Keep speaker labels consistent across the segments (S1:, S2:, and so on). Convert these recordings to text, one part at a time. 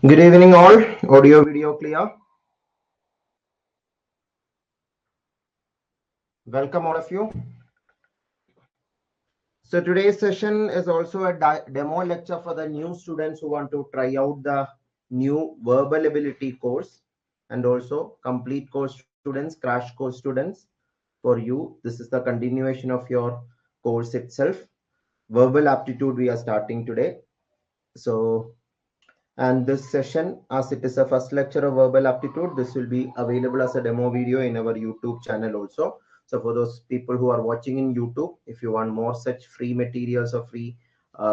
S1: Good evening all. Audio video clear. Welcome all of you. So today's session is also a demo lecture for the new students who want to try out the new verbal ability course, and also complete course students, crash course students. For you, this is the continuation of your course itself. Verbal aptitude we are starting today. And this session, as it is a first lecture of verbal aptitude, this will be available as a demo video in our YouTube channel also. So for those people who are watching in YouTube, if you want more such free materials or free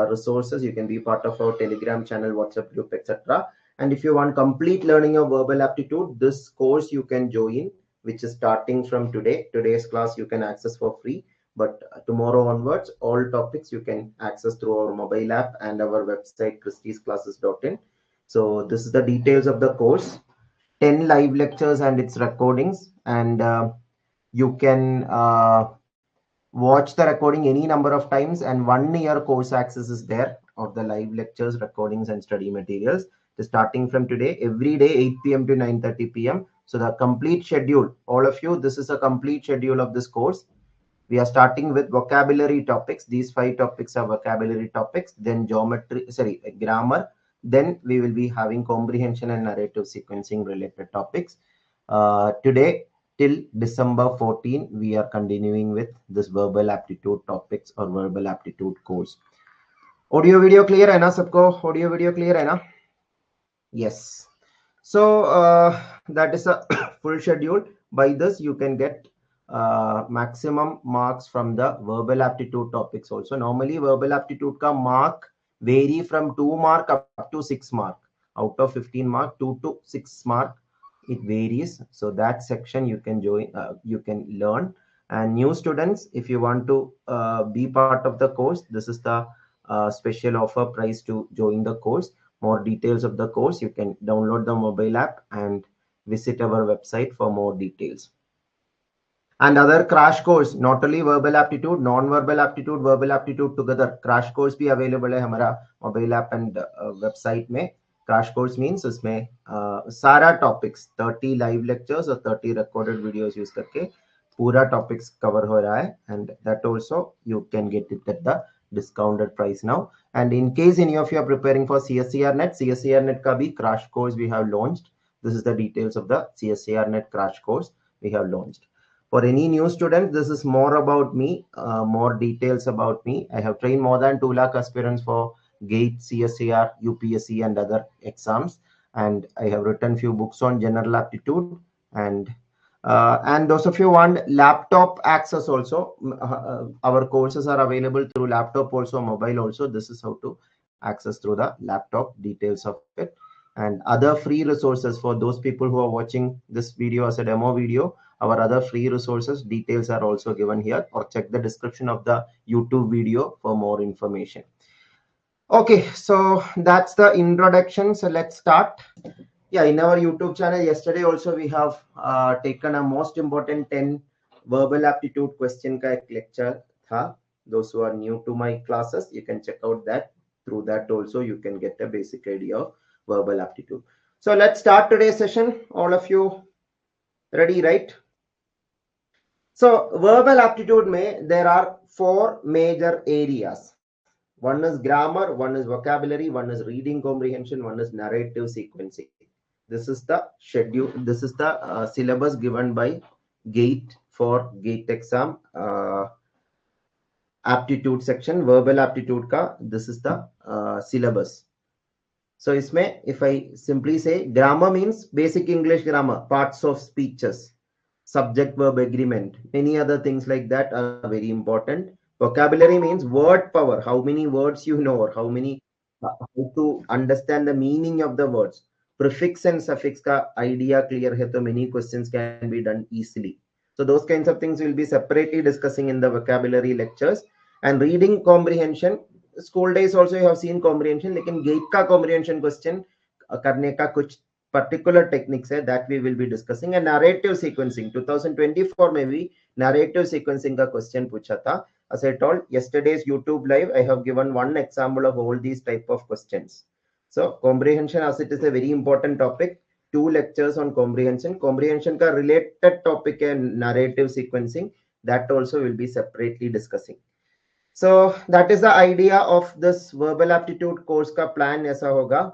S1: resources, you can be part of our Telegram channel, WhatsApp group, etc. And if you want complete learning of verbal aptitude, this course you can join, which is starting from today. Today's class you can access for free. But tomorrow onwards, all topics you can access through our mobile app and our website, christysclasses.in. So this is the details of the course. 10 live lectures and its recordings, and you can watch the recording any number of times, and 1 year course access is there of the live lectures, recordings, and study materials. Starting from today, every day 8 p.m. to 9:30 p.m. So the complete schedule, all of you, this is a complete schedule of this course. We are starting with vocabulary topics. These 5 topics are vocabulary topics, then grammar. Then we will be having comprehension and narrative sequencing related topics. Today till December 14, we are continuing with this verbal aptitude topics or verbal aptitude course. Audio video clear hai na sabko? Audio video clear hai na? Yes. So that is a full schedule. By this you can get maximum marks from the verbal aptitude topics also. Normally verbal aptitude ka mark vary from 2 mark up to 6 mark. Out of 15 mark, 2 to 6 mark, it varies. So that section you can join, you can learn. And new students, if you want to be part of the course, this is the special offer price to join the course. More details of the course, you can download the mobile app and visit our website for more details. And other crash course, not only verbal aptitude, non-verbal aptitude, verbal aptitude together. Crash course भी available है हमारा mobile app and website में. Crash course means उसमें सारा topics, 30 live lectures or 30 recorded videos use करके पूरा topics cover हो रहा है, and that also you can get it at the discounted price now. And in case any of you are preparing for CSIR-NET, CSIR-NET का भी crash course we have launched. This is the details of the CSIR-NET crash course we have launched. For any new student, this is more about me, more details about me. I have trained more than 2 lakh aspirants for GATE, CSIR, UPSC, and other exams. And I have written few books on general aptitude. And those of you want laptop access also, our courses are available through laptop also, mobile also. This is how to access through the laptop, details of it. And other free resources for those people who are watching this video as a demo video. Our other free resources details are also given here, or check the description of the YouTube video for more information. Okay, so that's the introduction. So let's start. Yeah, in our YouTube channel yesterday also we have taken a most important 10 verbal aptitude question ka ek lecture tha. Those who are new to my classes, you can check out that. Through that also you can get a basic idea of verbal aptitude. So let's start today's session. All of you ready, right? So verbal aptitude mein there are 4 major areas. One is grammar, one is vocabulary, one is reading comprehension, one is narrative sequencing. This is the schedule. This is the syllabus given by GATE for GATE exam aptitude section. Verbal aptitude ka this is the syllabus. So isme, if I simply say, grammar means basic English grammar, parts of speeches, subject verb agreement, many other things like that are very important. Vocabulary means word power, how many words you know, or how to understand the meaning of the words. Prefix and suffix ka idea clear hai, so many questions can be done easily. So those kinds of things we'll be separately discussing in the vocabulary lectures. And reading comprehension, school days also you have seen comprehension, lekin GATE ka comprehension question karne ka kuch particular techniques hai, that we will be discussing. And narrative sequencing, 2024 maybe narrative sequencing ka question pucha tha. As I told yesterday's YouTube live, I have given one example of all these type of questions. So comprehension, as it is a very important topic, 2 lectures on comprehension. Comprehension ka related topic and narrative sequencing, that also will be separately discussing. So that is the idea of this verbal aptitude course ka plan aisa hoga.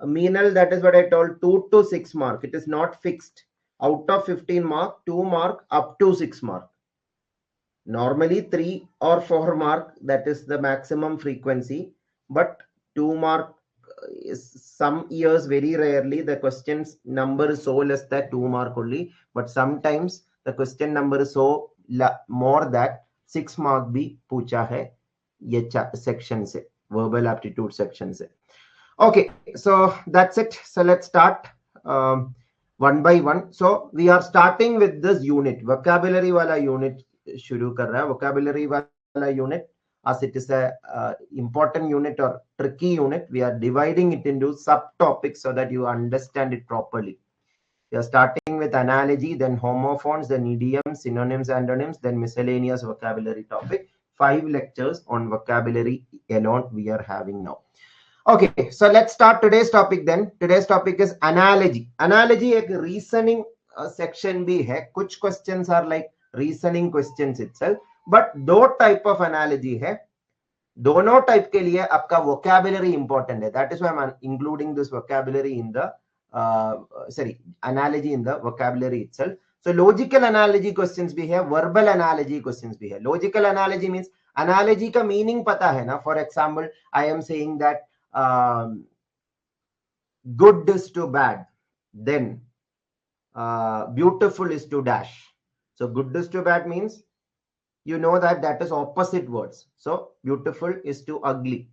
S1: Meenal, that is what I told, 2 to 6 mark. It is not fixed. Out of 15 mark, 2 mark up to 6 mark. Normally 3 or 4 mark, that is the maximum frequency. But 2 mark is some years, very rarely the questions number is so less that 2 mark only. But sometimes the question number is so more that 6 mark bhi pucha hai ye section se, verbal aptitude section se. Okay, so that's it. So let's start one by one. So we are starting with this unit, vocabulary wala unit shuru kar raha hai. Vocabulary wala unit, as it is a important unit or tricky unit, we are dividing it into subtopics so that you understand it properly. We are starting with analogy, then homophones, then idioms, synonyms, antonyms, then miscellaneous vocabulary topic. 5 lectures on vocabulary alone we are having now. Okay, so let's start today's topic then. Today's topic is analogy. Analogy एक reasoning section भी है. कुछ questions are like reasoning questions itself. But दो type of analogy है. दोनों type के लिए आपका vocabulary important है. That is why I'm including this vocabulary in the analogy in the vocabulary itself. So logical analogy questions भी है, verbal analogy questions भी है. Logical analogy means analogy का meaning पता है ना. For example, I am saying that good is to bad, then beautiful is to dash. So good is to bad means you know that is opposite words. So beautiful is to ugly.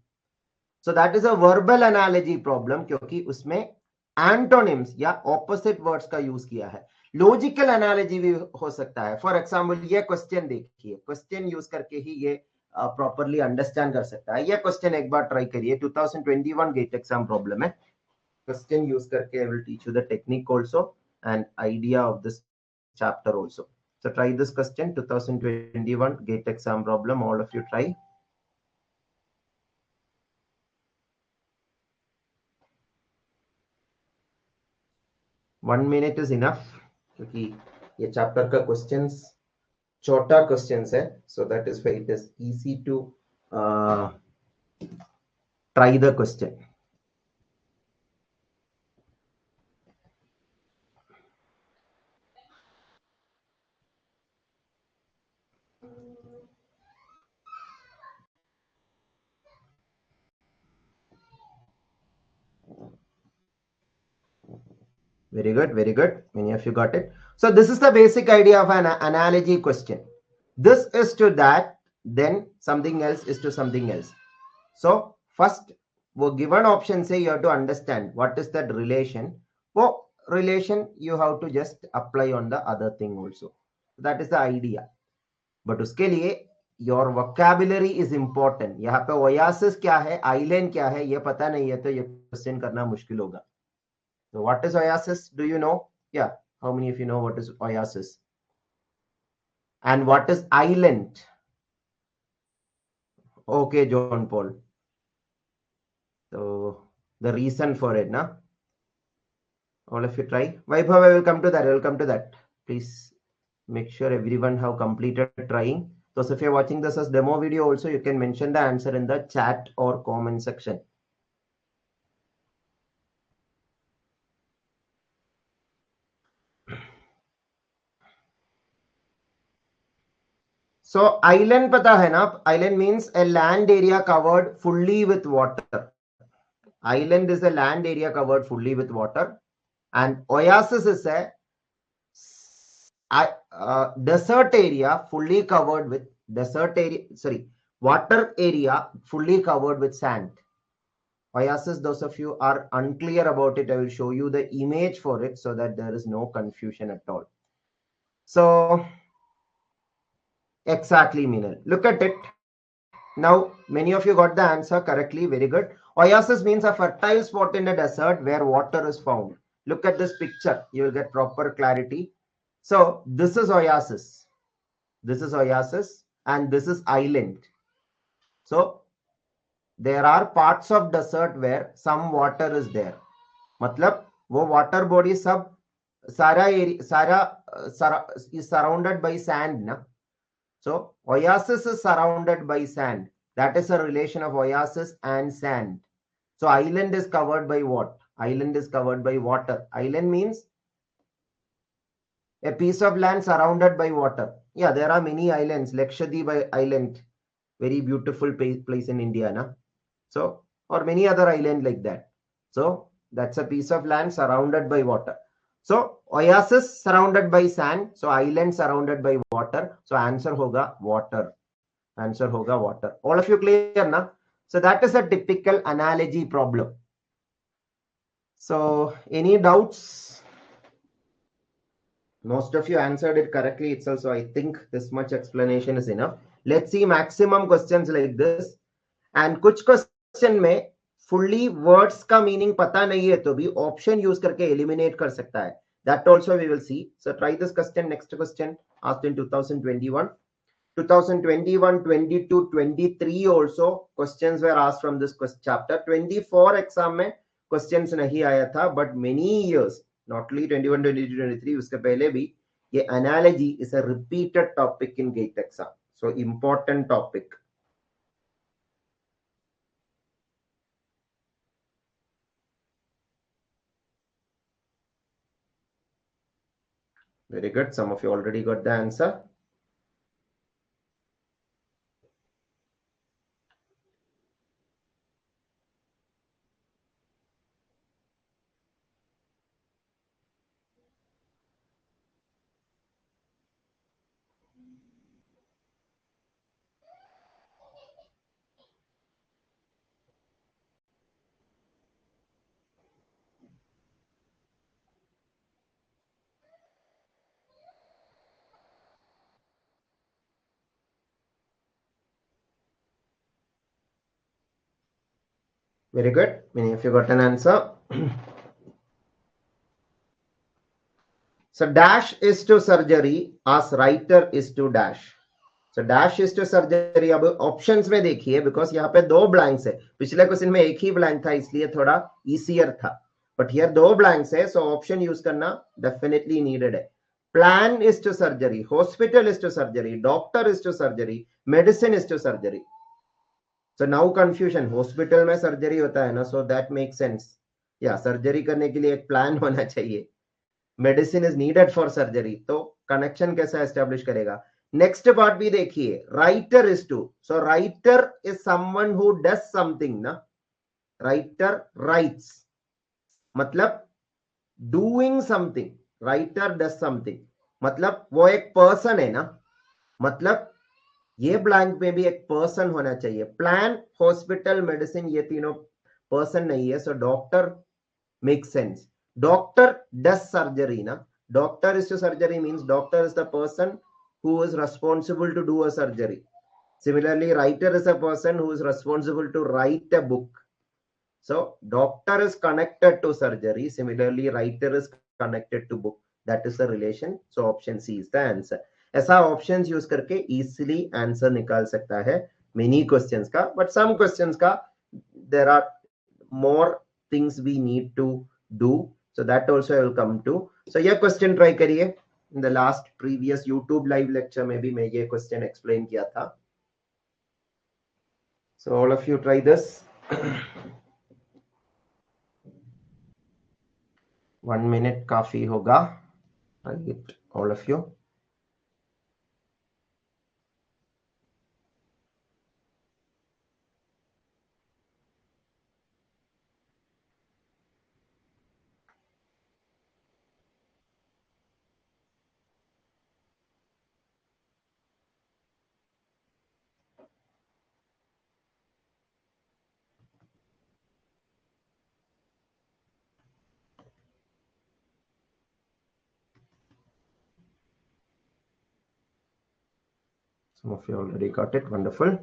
S1: So that is a verbal analogy problem क्योंकि उसमें antonyms या opposite words का use किया है. Logical analogy भी हो सकता है. For example, ये question देखिए, question use करके ही ये properly understand कर सकता है. ये question एक बार try करिए. 2021 GATE exam problem है. Question use करके I will teach you the technique also and idea of this chapter also. So try this question, 2021 GATE exam problem. All of you try. One minute is enough क्योंकि ये chapter का questions छोटा questions है, so that is why it is easy to try the question. Very good, very good. Many of you got it. So this is the basic idea of an analogy question. This is to that, then something else is to something else. So first, वो given option say you have to understand what is that relation. वो relation you have to just apply on the other thing also. That is the idea. But उसके लिए your vocabulary is important. यहाँ पे oasis क्या है, island क्या है, ये पता नहीं है तो ये question करना मुश्किल होगा. So what is oasis? Do you know? Yeah. How many of you know what is oasis? And what is island? Okay, John Paul. So the reason for it, na? All of you try. Vaibhav, I will come to that. I will come to that. Please make sure everyone have completed trying. So if you're watching this as demo video also, you can mention the answer in the chat or comment section. So island pata hai na? Island means a land area covered fully with water. Island is a land area covered fully with water. And oasis is a desert area fully covered with water area fully covered with sand. Oasis, those of you are unclear about it, I will show you the image for it so that there is no confusion at all. So exactly, Meenal. Look at it. Now, many of you got the answer correctly. Very good. Oasis means a fertile spot in the desert where water is found. Look at this picture. You will get proper clarity. So this is oasis. This is oasis and this is island. So there are parts of desert where some water is there. मतलब वो water body सब सारा is surrounded by sand ना. So oasis is surrounded by sand. That is a relation of oasis and sand. So island is covered by what? Island is covered by water. Island means a piece of land surrounded by water. Yeah, there are many islands. Lakshadweep Island, very beautiful place in India, na? So, or many other islands like that. So that's a piece of land surrounded by water. So oasis surrounded by sand. So island surrounded by water. So answer hoga water. Answer hoga water. All of you clear na? So that is a typical analogy problem. So any doubts? Most of you answered it correctly itself. So I think this much explanation is enough. Let's see maximum questions like this. And कुछ question में fully words का meaning पता नहीं है तो भी option use करके eliminate कर सकता है. That also we will see. So try this question. Next question asked in 2021. 2021, 22, 23 also questions were asked from this chapter. 24 exam में questions नहीं आया था, but many years, not only 21, 22, 23, उसके पहले भी ये analogy is a repeated topic in GATE exam. So important topic. Very good. Some of you already got the answer. Very good. Many of you got an answer. So dash is to surgery as writer is to dash. So dash is to surgery. अब options में देखिए because यहाँ पे दो blanks है. पिछले question में एक ही blank था इसलिए थोड़ा easier था. But here दो blanks है so option use करना definitely needed है. Plan is to surgery. Hospital is to surgery. Doctor is to surgery. Medicine is to surgery. So now confusion. Hospital में surgery होता है ना so that makes sense. Yeah, surgery करने के लिए एक plan होना चाहिए. Medicine is needed for surgery. तो connection कैसा establish करेगा? Next part भी देखिए. Writer is to. So writer is someone who does something ना. Writer writes. मतलब doing something. Writer does something. मतलब वो एक person है ना. मतलब ये ब्लैंक में भी एक पर्सन होना चाहिए. प्लान, हॉस्पिटल, मेडिसिन ये तीनों पर्सन नहीं है. So doctor make sense. Doctor does surgery ना. Doctor is to surgery means doctor is the person who is responsible to do a surgery. Similarly, writer is a person who is responsible to write a book. So doctor is connected to surgery. Similarly, writer is connected to book. That is the relation. So option C is the answer. ऐसा options use करके easily answer निकाल सकता है many questions का. But some questions का there are more things we need to do. So that also I will come to. So ये question try करिए. In the last previous YouTube live lecture में भी मैं ये question explain किया था. So all of you try this. 1 minute काफी होगा. Right, all of you. Some of you already got it. Wonderful.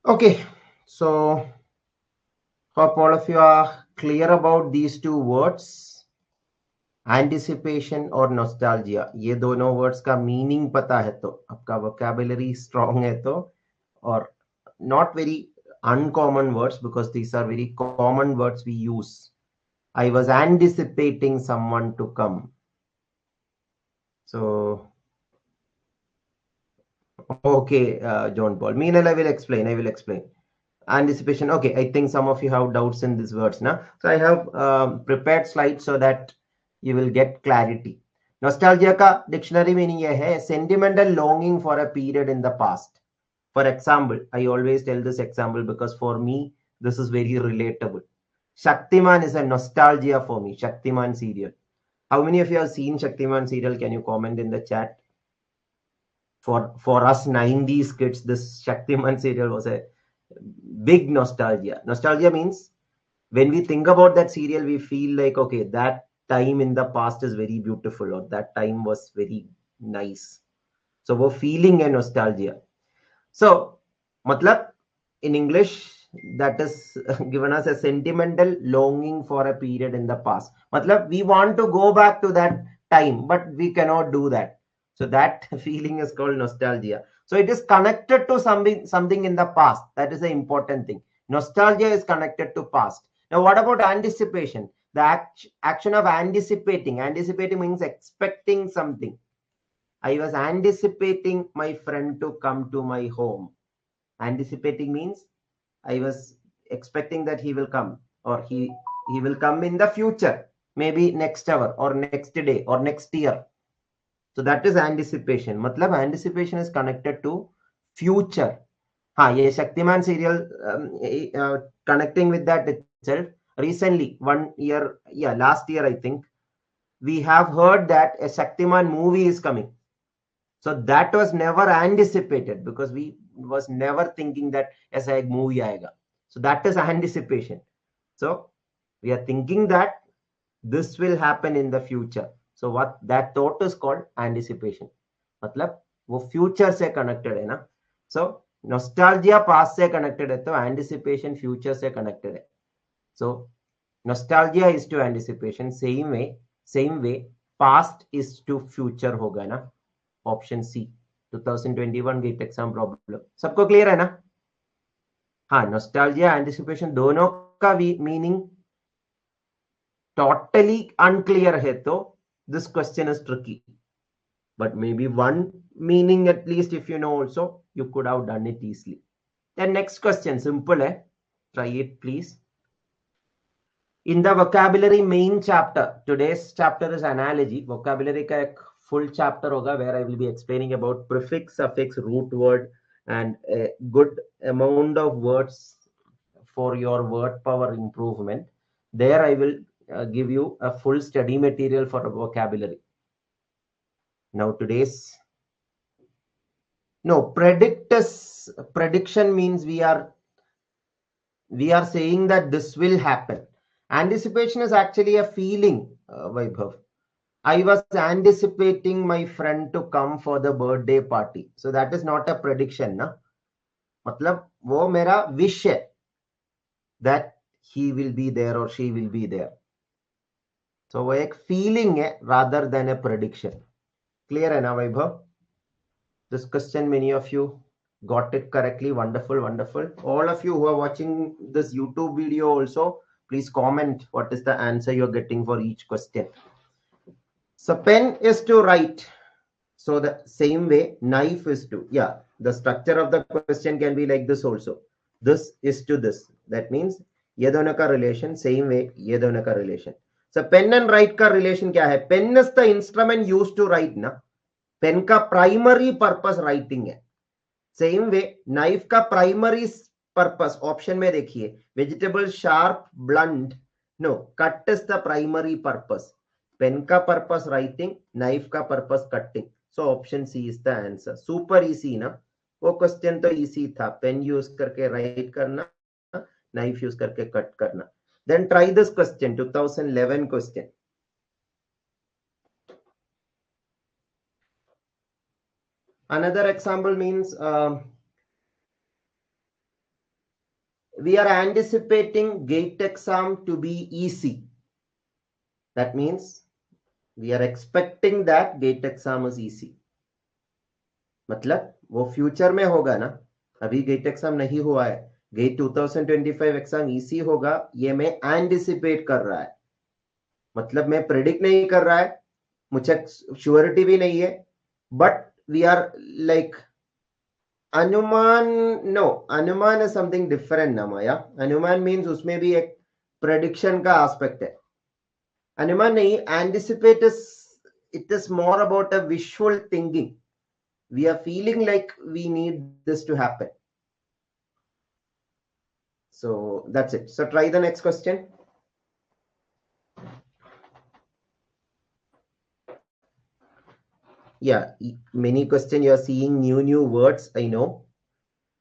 S1: Okay, so hope all of you are clear about these two words, anticipation और nostalgia. ये दोनों words का meaning पता है तो आपका vocabulary strong है तो, और not very uncommon words because these are very common words we use. I was anticipating someone to come. So, okay, John Paul. Meanwhile, I will explain. Anticipation. Okay, I think some of you have doubts in these words now. So I have prepared slides so that you will get clarity. Nostalgia ka dictionary meaning ye hai sentimental longing for a period in the past. For example, I always tell this example because for me, this is very relatable. Shaktiman is a nostalgia for me. Shaktiman serial. How many of you have seen Shaktiman serial? Can you comment in the chat? For us 90s kids, this Shaktiman serial was a big nostalgia. Nostalgia means when we think about that serial, we feel like, okay, that time in the past is very beautiful, or that time was very nice. So we're feeling a nostalgia. So, matlab, in English, that is given us a sentimental longing for a period in the past. Matlab, we want to go back to that time, but we cannot do that. So that feeling is called nostalgia. So it is connected to something in the past. That is the important thing. Nostalgia is connected to past. Now, what about anticipation? The action of anticipating. Anticipating means expecting something. I was anticipating my friend to come to my home. Anticipating means I was expecting that he will come, or he will come in the future, maybe next hour or next day or next year. So that is anticipation. Matlab anticipation is connected to future. ये Shaktiman serial connecting with that itself. Recently, 1 year, last year I think, we have heard that a Shaktiman movie is coming. So that was never anticipated because we was never thinking that as a movie aega. So that is anticipation. So we are thinking that this will happen in the future. So what that thought is called anticipation. मतलब वो future से connected है ना. So nostalgia past से connected है तो anticipation future से connected है. So nostalgia is to anticipation. Same way past is to future होगा ना. Option C 2021 GATE exam problem सबको क्लियर है ना. हाँ, नॉस्टैल्जिया एंटिसिपेशन दोनों का मीनिंग टोटली अनक्लियर है तो this question is tricky, but may be one meaning at least if you know also you could have done it easily. Then next question simple है, try it please. In the vocabulary main chapter, today's chapter is analogy. Vocabulary का एक full chapter होगा where I will be explaining about prefix, suffix, root word and a good amount of words for your word power improvement. There I will give you a full study material for vocabulary. Now today's prediction means we are saying that this will happen. Anticipation is actually a feeling, Vaibhav. I was anticipating my friend to come for the birthday party. So that is not a prediction, na? मतलब वो मेरा wish है that he will be there or she will be there. So वो एक feeling है rather than a prediction. Clear है ना Vaibhav? This question many of you got it correctly. Wonderful. All of you who are watching this YouTube video also, please comment what is the answer you're getting for each question. So pen is to write. So the same way knife is to, the structure of the question can be like this also. This is to this. That means ये दोनों का relation, same way ये दोनों का relation. So pen and write का relation क्या है? Pen is the instrument used to write ना. Pen का primary purpose writing है. सेम वे नाइफ का प्राइमरी पर्पस ऑप्शन में देखिए, vegetable sharp blunt, no, cut is the primary purpose. Pen का पर्पस राइटिंग, नाइफ का purpose cutting. So option C is the answer. Super easy ना, वो question तो easy था. Pen use करके राइट करना, नाइफ यूज करके कट करना. Then try this question, 2011 question. Another example means we are anticipating GATE exam to be easy. That means we are expecting that GATE exam is easy. मतलब वो future में होगा ना, अभी gate exam नहीं हुआ है. गेट 2025 एग्जाम इजी होगा, ये मैं एंटिसिपेट कर रहा है. मतलब मैं प्रेडिक्ट नहीं कर रहा है, मुझे श्योरिटी भी नहीं है, बट वी आर लाइक अनुमान. नो, अनुमान इज समथिंग डिफरेंट ना माया. अनुमान मीन्स उसमें भी एक प्रेडिक्शन का एस्पेक्ट है. अनुमान नहीं, anticipate is, it is more about a visual thinking. We are feeling like we need this to happen. So that's it. So try the next question. Yeah, many question you are seeing new words. I know.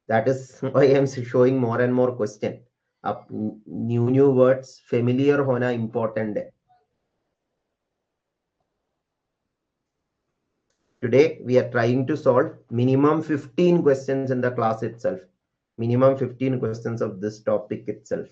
S1: That is why I am showing more and more question. Up new words, familiar होना important है. Today we are trying to solve minimum 15 questions in the class itself. Minimum 15 questions of this topic itself.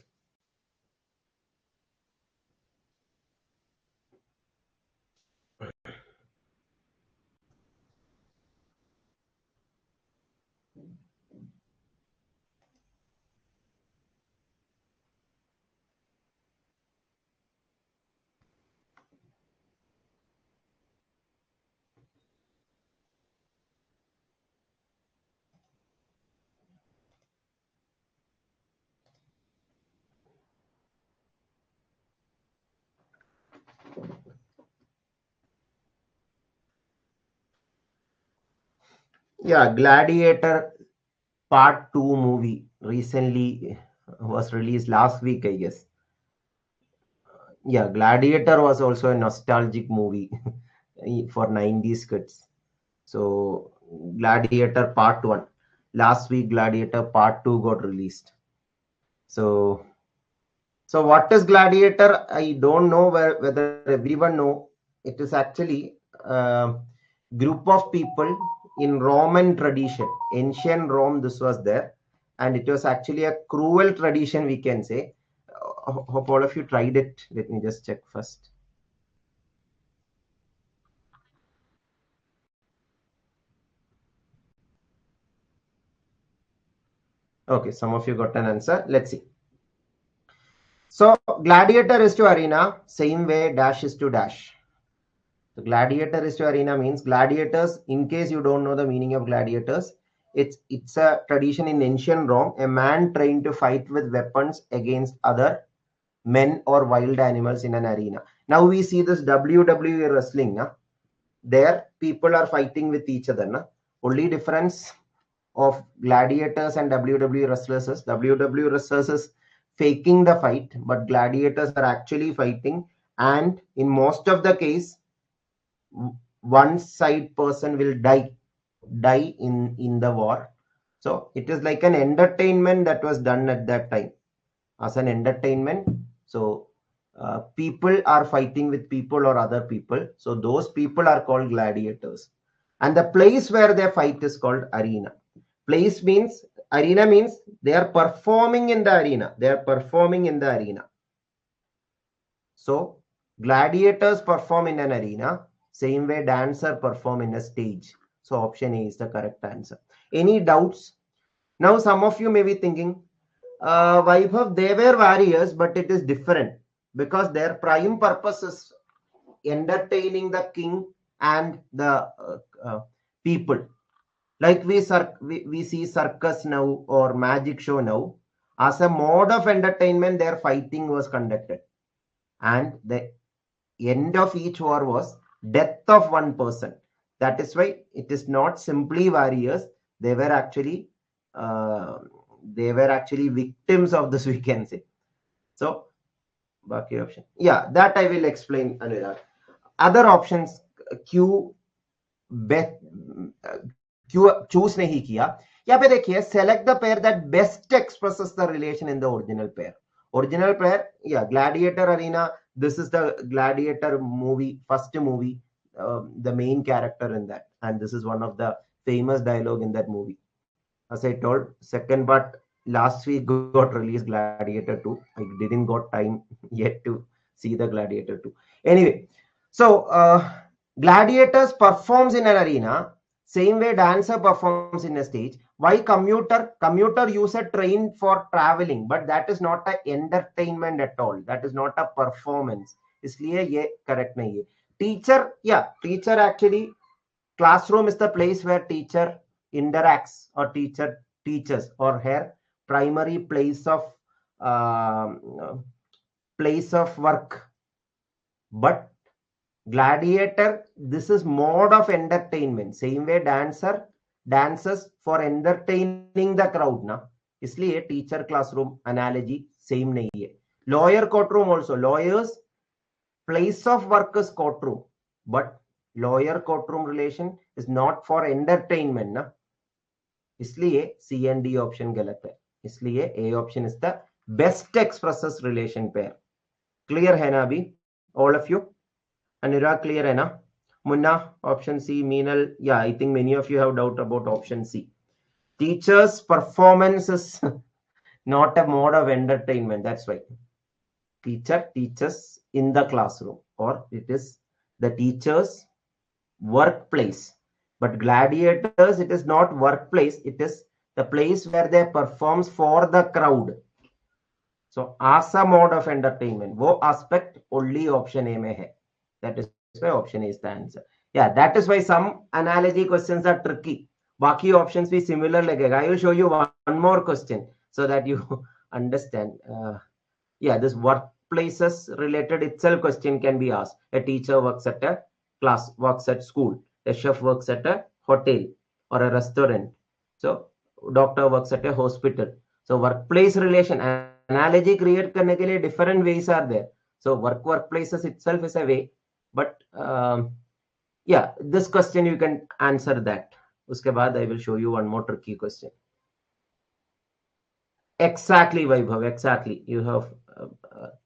S1: Yeah, Gladiator Part 2 movie recently was released last week, I guess. Yeah, Gladiator was also a nostalgic movie for 90s kids. So Gladiator Part 1. Last week Gladiator Part 2 got released. So what is Gladiator? I don't know whether everyone know. It is actually a group of people in Roman tradition. Ancient Rome, this was there. And it was actually a cruel tradition, we can say. Hope all of you tried it. Let me just check first. Okay, some of you got an answer. Let's see. So gladiator is to arena, same way dash is to dash. So gladiator is to arena means gladiators, in case you don't know the meaning of gladiators, it's a tradition in ancient Rome, a man trained to fight with weapons against other men or wild animals in an arena. Now we see this WWE wrestling. There people are fighting with each other. Only difference of gladiators and WWE wrestlers is WWE wrestlers is faking the fight, but gladiators are actually fighting, and in most of the case one side person will die in the war. So it is like an entertainment that was done at that time as an entertainment. So people are fighting with people or other people, so those people are called gladiators, and the place where they fight is called arena. Place means, arena means they are performing in the arena. They are performing in the arena. So gladiators perform in an arena, same way dancer perform in a stage. So option A is the correct answer. Any doubts? Now some of you may be thinking, Vaibhav, they were warriors, but it is different because their prime purpose is entertaining the king and the people. Like we see circus now or magic show now. As a mode of entertainment, their fighting was conducted. And the end of each war was death of one person. That is why it is not simply warriors. They were actually victims of this, we can say. So, Baki option. Yeah, that I will explain, Anurag. Other options, Q, choose नहीं किया. यहाँ पे देखिए, select the pair that best expresses the relation in the original pair. Original pair, yeah, Gladiator Arena. This is the Gladiator movie, first movie, the main character in that, and this is one of the famous dialogue in that movie. As I told, second part last week got released Gladiator 2. I didn't got time yet to see the Gladiator 2. Anyway, so gladiators performs in an arena, same way dancer performs in a stage. Why commuter use a train for traveling, but that is not a entertainment at all. That is not a performance. इसलिए ये correct नहीं है. Teacher actually, classroom is the place where teacher interacts or teacher teaches, or her primary place of work. But gladiator, this is mode of entertainment. Same way dancer dances for entertaining the crowd ना, इसलिए teacher classroom analogy same नहीं है. Lawyer courtroom also, lawyers place of work is courtroom, but lawyer courtroom relation is not for entertainment ना, इसलिए C and D option गलत है. इसलिए A option is the best expresses relation pair. Clear है ना अभी all of you? Anurag, clear hai na? Munna, option C. Meenal, yeah, I think many of you have doubt about option C. Teacher's performance is not a mode of entertainment. That's why teacher teaches in the classroom, or it is the teacher's workplace. But gladiators, it is not workplace. It is the place where they performs for the crowd. So as a mode of entertainment, wo aspect only option A mein hai. That is why option A is the answer. Yeah, that is why some analogy questions are tricky. Baki options be similar लगेगा. I will show you one more question so that you understand. Yeah, this workplaces related itself question can be asked. A teacher works at a class, works at school. A chef works at a hotel or a restaurant. So doctor works at a hospital. So workplace relation analogy create करने के लिए different ways are there. So workplaces itself is a way, but yeah, this question you can answer that. उसके बाद I will show you one more tricky question. Exactly, Vaibhav, exactly. You have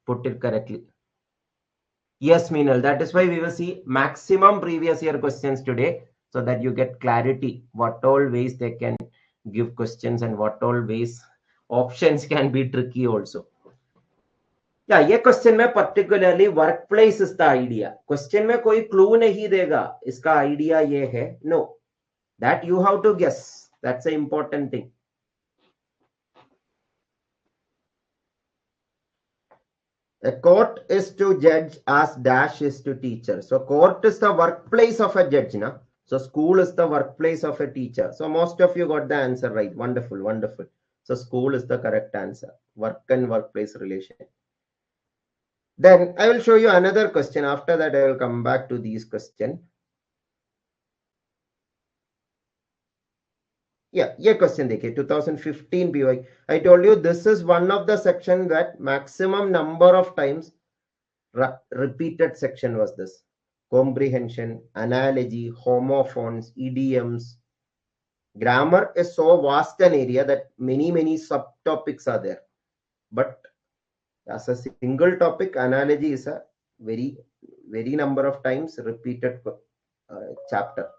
S1: put it correctly. Yes, Meenal. That is why we will see maximum previous year questions today, so that you get clarity what all ways they can give questions and what all ways options can be tricky also. या ये question में particularly work place is the idea. Question में कोई clue नहीं देगा इसका idea ये है. No, that you have to guess. That's a important thing. A court is to judge as dash is to teacher. So court is the workplace of a judge, na? So school is the workplace of a teacher. So most of you got the answer right. Wonderful, wonderful. So school is the correct answer. Work and workplace relation. Then I will show you another question. After that, I will come back to these questions. Yeah, ये question देखिए 2015 PY. I told you this is one of the section that maximum number of times repeated section was this. Comprehension, analogy, homophones, idioms. Grammar is so vast an area that many subtopics are there. But as a single topic, analogy is a very number of times repeated chapter.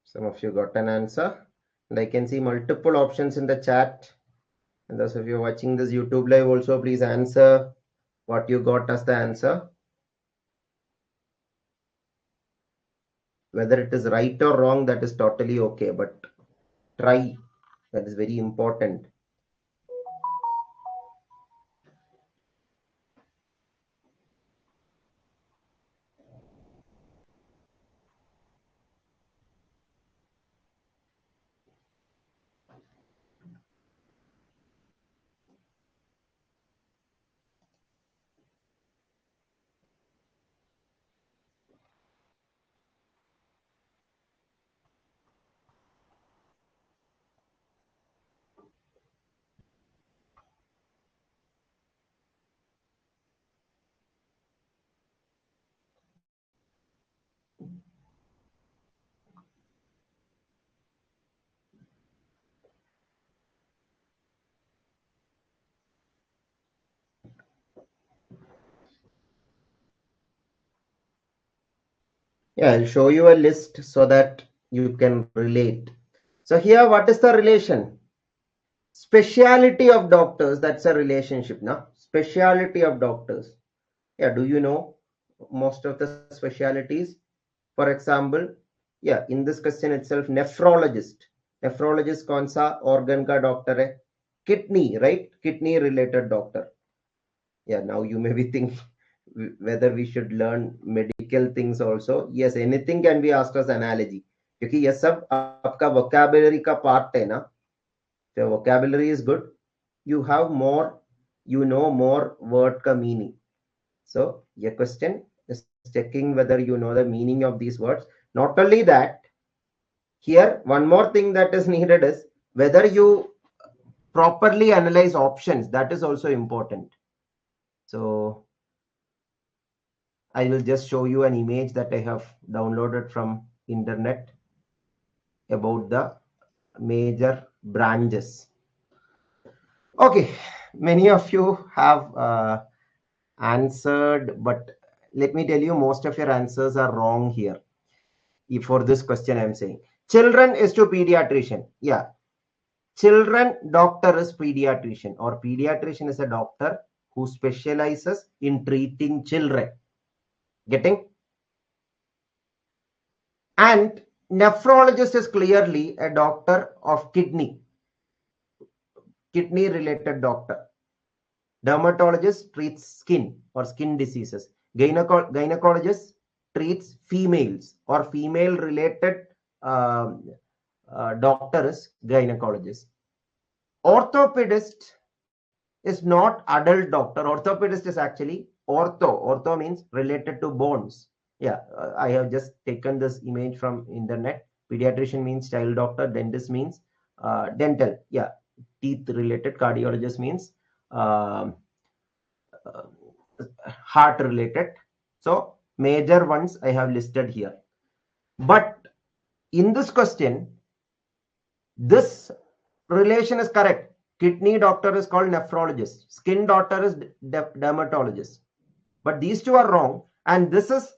S1: Some of you got an answer, and I can see multiple options in the chat. And those of you watching this YouTube live also, please answer what you got as the answer. Whether it is right or wrong, that is totally okay, but try. That is very important. Yeah, I'll show you a list so that you can relate. So here, what is the relation? Speciality of doctors, that's a relationship now. Speciality of doctors. Yeah, do you know most of the specialities? For example, yeah, in this question itself, nephrologist. Nephrologist कौन सा organ का doctor है? Kidney, right? Kidney related doctor. Yeah, now you may be thinking whether we should learn medical things also. Yes, anything can be asked as analogy. क्योंकि ये सब आपका vocabulary का part है ना. The vocabulary is good. You have more, you know more word ka meaning. So your question is checking whether you know the meaning of these words. Not only that, here one more thing that is needed is whether you properly analyze options. That is also important. So I will just show you an image that I have downloaded from internet about the major branches. Okay, many of you have answered, but let me tell you, most of your answers are wrong here. For this question, I'm saying children is to pediatrician. Yeah, children doctor is pediatrician, or pediatrician is a doctor who specializes in treating children. Getting? And nephrologist is clearly a doctor of kidney related doctor. Dermatologist treats skin or skin diseases. Gynecologist treats females or female related doctor is gynecologist. Orthopedist is not adult doctor. Orthopedist is actually ortho. Ortho means related to bones. Yeah, I have just taken this image from internet. Pediatrician means child doctor. Dentist means dental. Yeah, teeth related. Cardiologist means heart related. So major ones I have listed here. But in this question, this relation is correct. Kidney doctor is called nephrologist. Skin doctor is dermatologist. But these two are wrong. And this is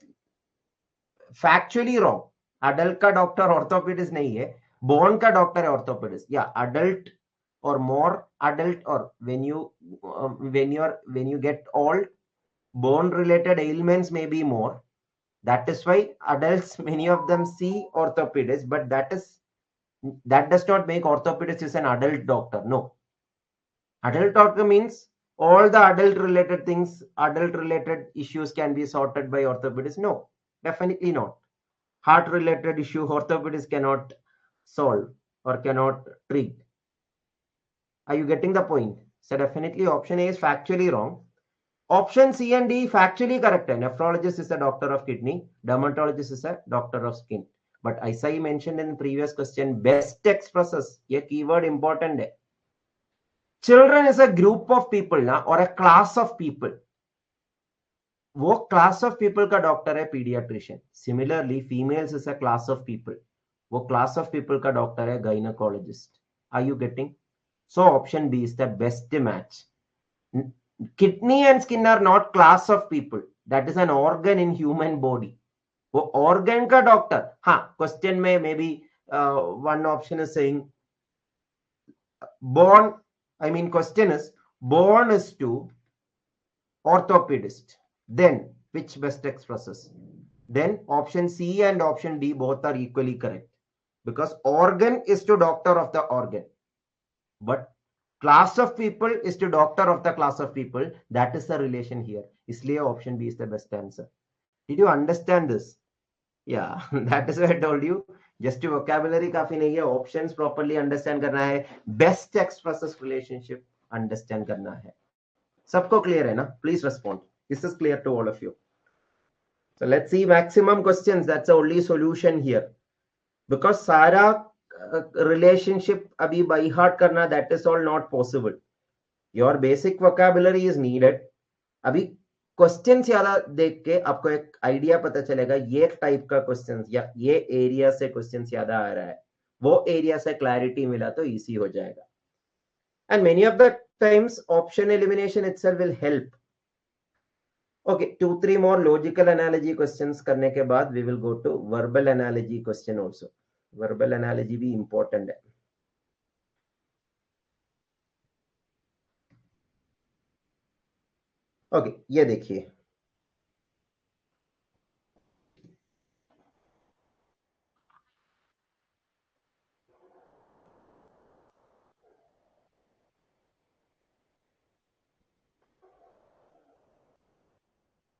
S1: factually wrong. Adult ka doctor orthopedist nahi hai. Bone ka doctor hai orthopedist. Yeah, adult or more adult, or when you get old, bone related ailments may be more. That is why adults, many of them see orthopedists, but that does not make orthopedist is an adult doctor. No. Adult doctor means all the adult related things, adult related issues can be sorted by orthopedist. No, definitely not. Heart related issue, orthopedist cannot solve or cannot treat. Are you getting the point? So definitely option A is factually wrong. Option C and D factually correct. Nephrologist is a doctor of kidney. Dermatologist is a doctor of skin. But as I mentioned in the previous question, best expresses a keyword important. Children is a group of people na, or a class of people. वो class of people का doctor है pediatrician. Similarly, females is a class of people. वो class of people का doctor है gynecologist. Are you getting? So option B is the best match. Kidney and skin are not class of people. That is an organ in human body. वो organ का doctor. हाँ, question में maybe one option is saying born. I mean, question is born is to orthopedist. Then which best expresses? Then option C and option D both are equally correct, because organ is to doctor of the organ, but class of people is to doctor of the class of people. That is the relation here. Isliye option B is the best answer. Did you understand this? Yeah, that is why I told you. Just vocabulary काफी नहीं है. Options properly understand करना है. Best expresses relationship understand करना है. सबको clear है ना? Please respond. This is clear to all of you. So let's see maximum questions. That's the only solution here. Because सारा relationship अभी by heart करना, that is all not possible. Your basic vocabulary is needed. अभी question ज्यादा देख के आपको एक idea पता चलेगा ये टाइप का क्वेश्चन या ये एरिया से क्वेश्चन ज्यादा आ रहा है, वो एरिया से क्लैरिटी मिला तो इजी हो जाएगा. And many of the times option elimination itself will help. Okay, 2-3 more logical analogy questions करने के बाद we will go to verbal analogy question also. Verbal analogy भी important है. Okay, ये देखिए.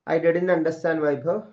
S1: I didn't understand, Vaibhav.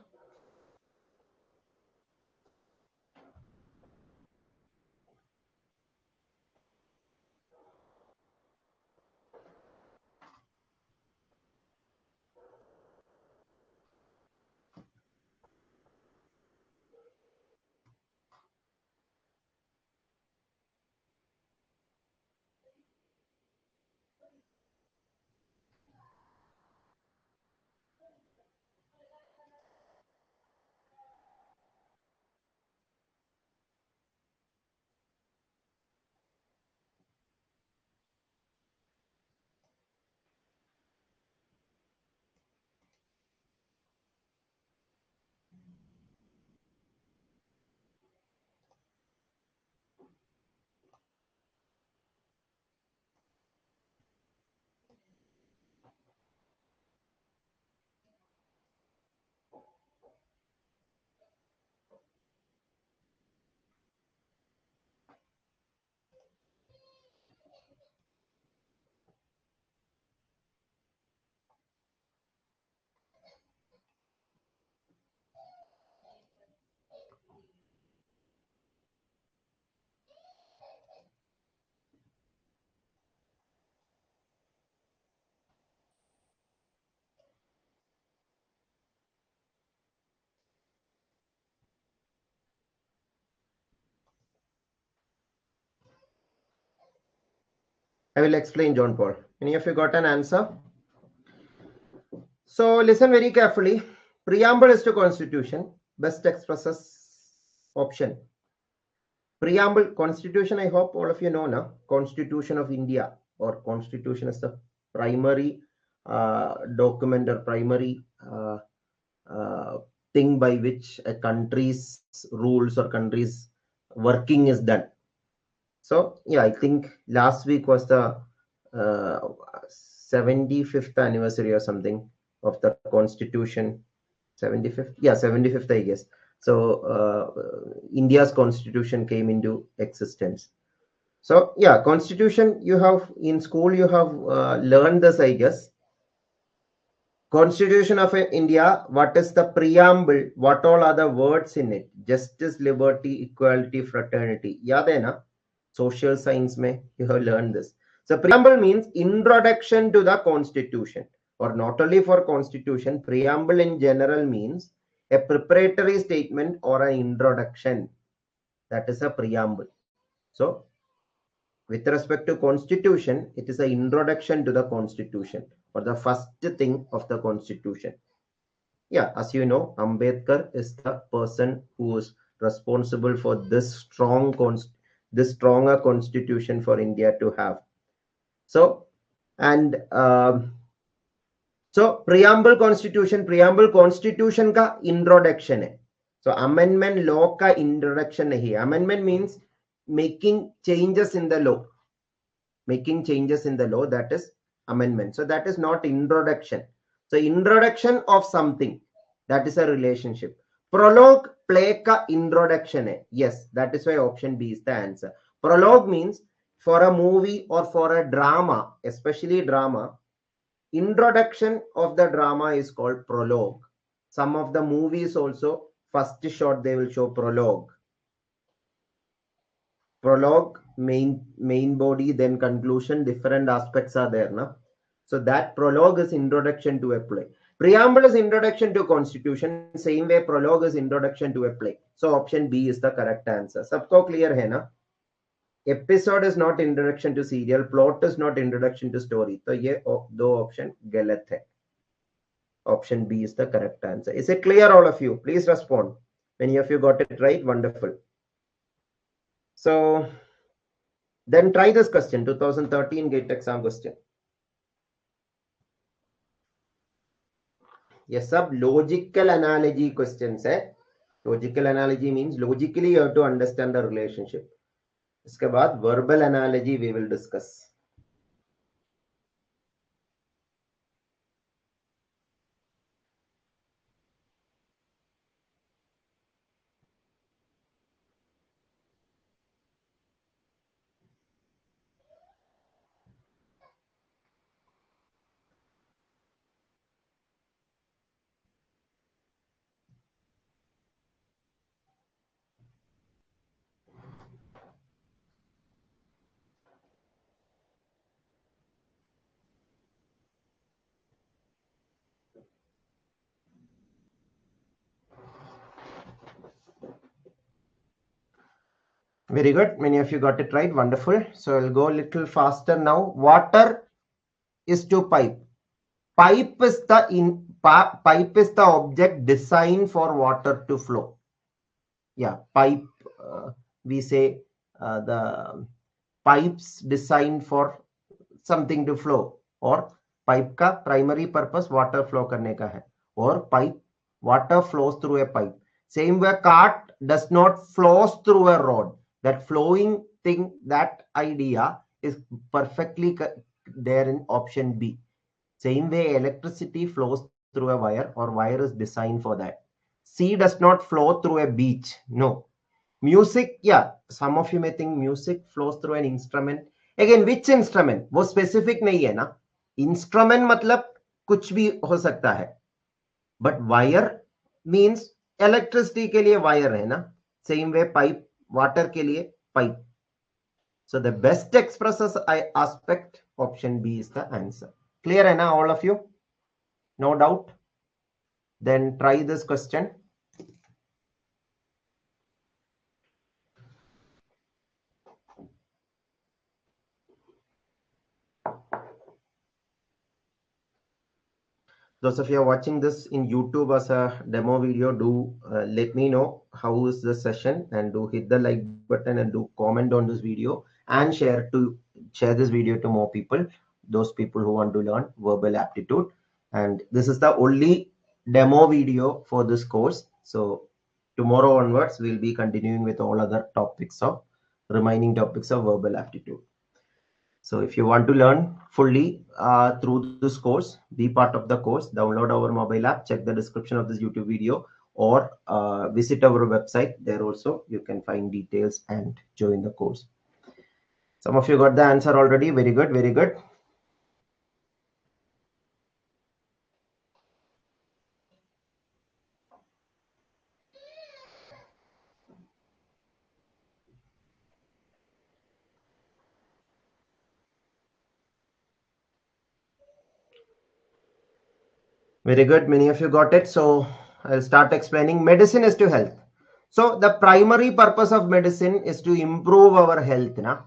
S1: I will explain, John Paul. Any of you got an answer? So listen very carefully. Preamble is to Constitution. Best expresses option. Preamble, Constitution, I hope all of you know now. Constitution of India, or Constitution is the primary document or primary thing by which a country's rules or country's working is done. So yeah, I think last week was the 75th anniversary or something of the Constitution. 75th, yeah, 75th, I guess. So India's Constitution came into existence. So yeah, Constitution, you have in school, you have learned this, I guess. Constitution of India, what is the preamble? What all are the words in it? Justice, liberty, equality, fraternity. Yaad hai na? Social science mein you have learned this. So preamble means introduction to the Constitution, or not only for Constitution. Preamble in general means a preparatory statement or an introduction. That is a preamble. So with respect to Constitution, it is an introduction to the Constitution, or the first thing of the Constitution. Yeah, as you know, Ambedkar is the person who is responsible for this stronger Constitution for India to have. So, and so preamble Constitution का introduction है. So amendment law का introduction नहीं है. Amendment means making changes in the law. Making changes in the law, that is amendment. So that is not introduction. So introduction of something, that is a relationship. Prologue play ka introduction hai. Yes, that is why option B is the answer. Prologue means for a movie or for a drama, especially drama, introduction of the drama is called prologue. Some of the movies also, first shot they will show prologue. Prologue, main body, then conclusion, different aspects are there, na? So that prologue is introduction to a play. Preamble is introduction to Constitution. Same way prologue is introduction to a play. So option B is the correct answer. Sabko clear hai na? Episode is not introduction to serial. Plot is not introduction to story. So ye do option galat hai. Option B is the correct answer. Is it clear, all of you? Please respond. Many of you got it right. Wonderful. So then try this question, 2013 GATE exam question. ये सब logical analogy questions है. Logical analogy means logically you have to understand the relationship. इसके बाद verbal analogy we will discuss. Very good. Many of you got it right. Wonderful. So I'll go a little faster now. Water is to pipe. Pipe is the object designed for water to flow. Yeah, pipe. We say the pipes designed for something to flow. Or pipe का primary purpose water flow करने का है. Or pipe, water flows through a pipe. Same way, cart does not flows through a road. That flowing thing, that idea is perfectly there in option B. Same way, electricity flows through a wire, or wire is designed for that. Sea does not flow through a beach. No. Music, yeah, some of you may think music flows through an instrument. Again, which instrument? वो specific नहीं है ना. Instrument मतलब कुछ भी हो सकता है. But wire means electricity के लिए wire है ना. Same way, pipe, water के लिए pipe. So the best expresses aspect, option B is the answer. Clear है ना all of you? No doubt? Then try this question. Those of you are watching this in YouTube as a demo video, do let me know how is the session, and do hit the like button and do comment on this video, and share this video to more people, those people who want to learn verbal aptitude. And this is the only demo video for this course. So tomorrow onwards, we'll be continuing with all other topics of remaining topics of verbal aptitude. So if you want to learn fully through this course, be part of the course, download our mobile app, check the description of this YouTube video, or visit our website. There also you can find details and join the course. Some of you got the answer already. Very good, very good. Very good. Many of you got it. So I'll start explaining. Medicine is to health. So the primary purpose of medicine is to improve our health, na?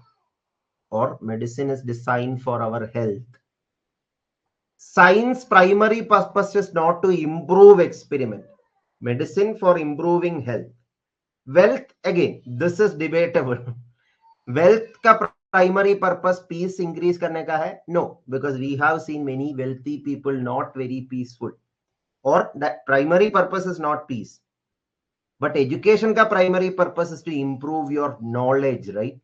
S1: Or medicine is designed for our health. Science primary purpose is not to improve experiment. Medicine for improving health. Wealth, again, this is debatable. Wealth का primary purpose peace increase करने का है? No, because we have seen many wealthy people not very peaceful. Or that primary purpose is not peace. But education ka primary purpose is to improve your knowledge, right?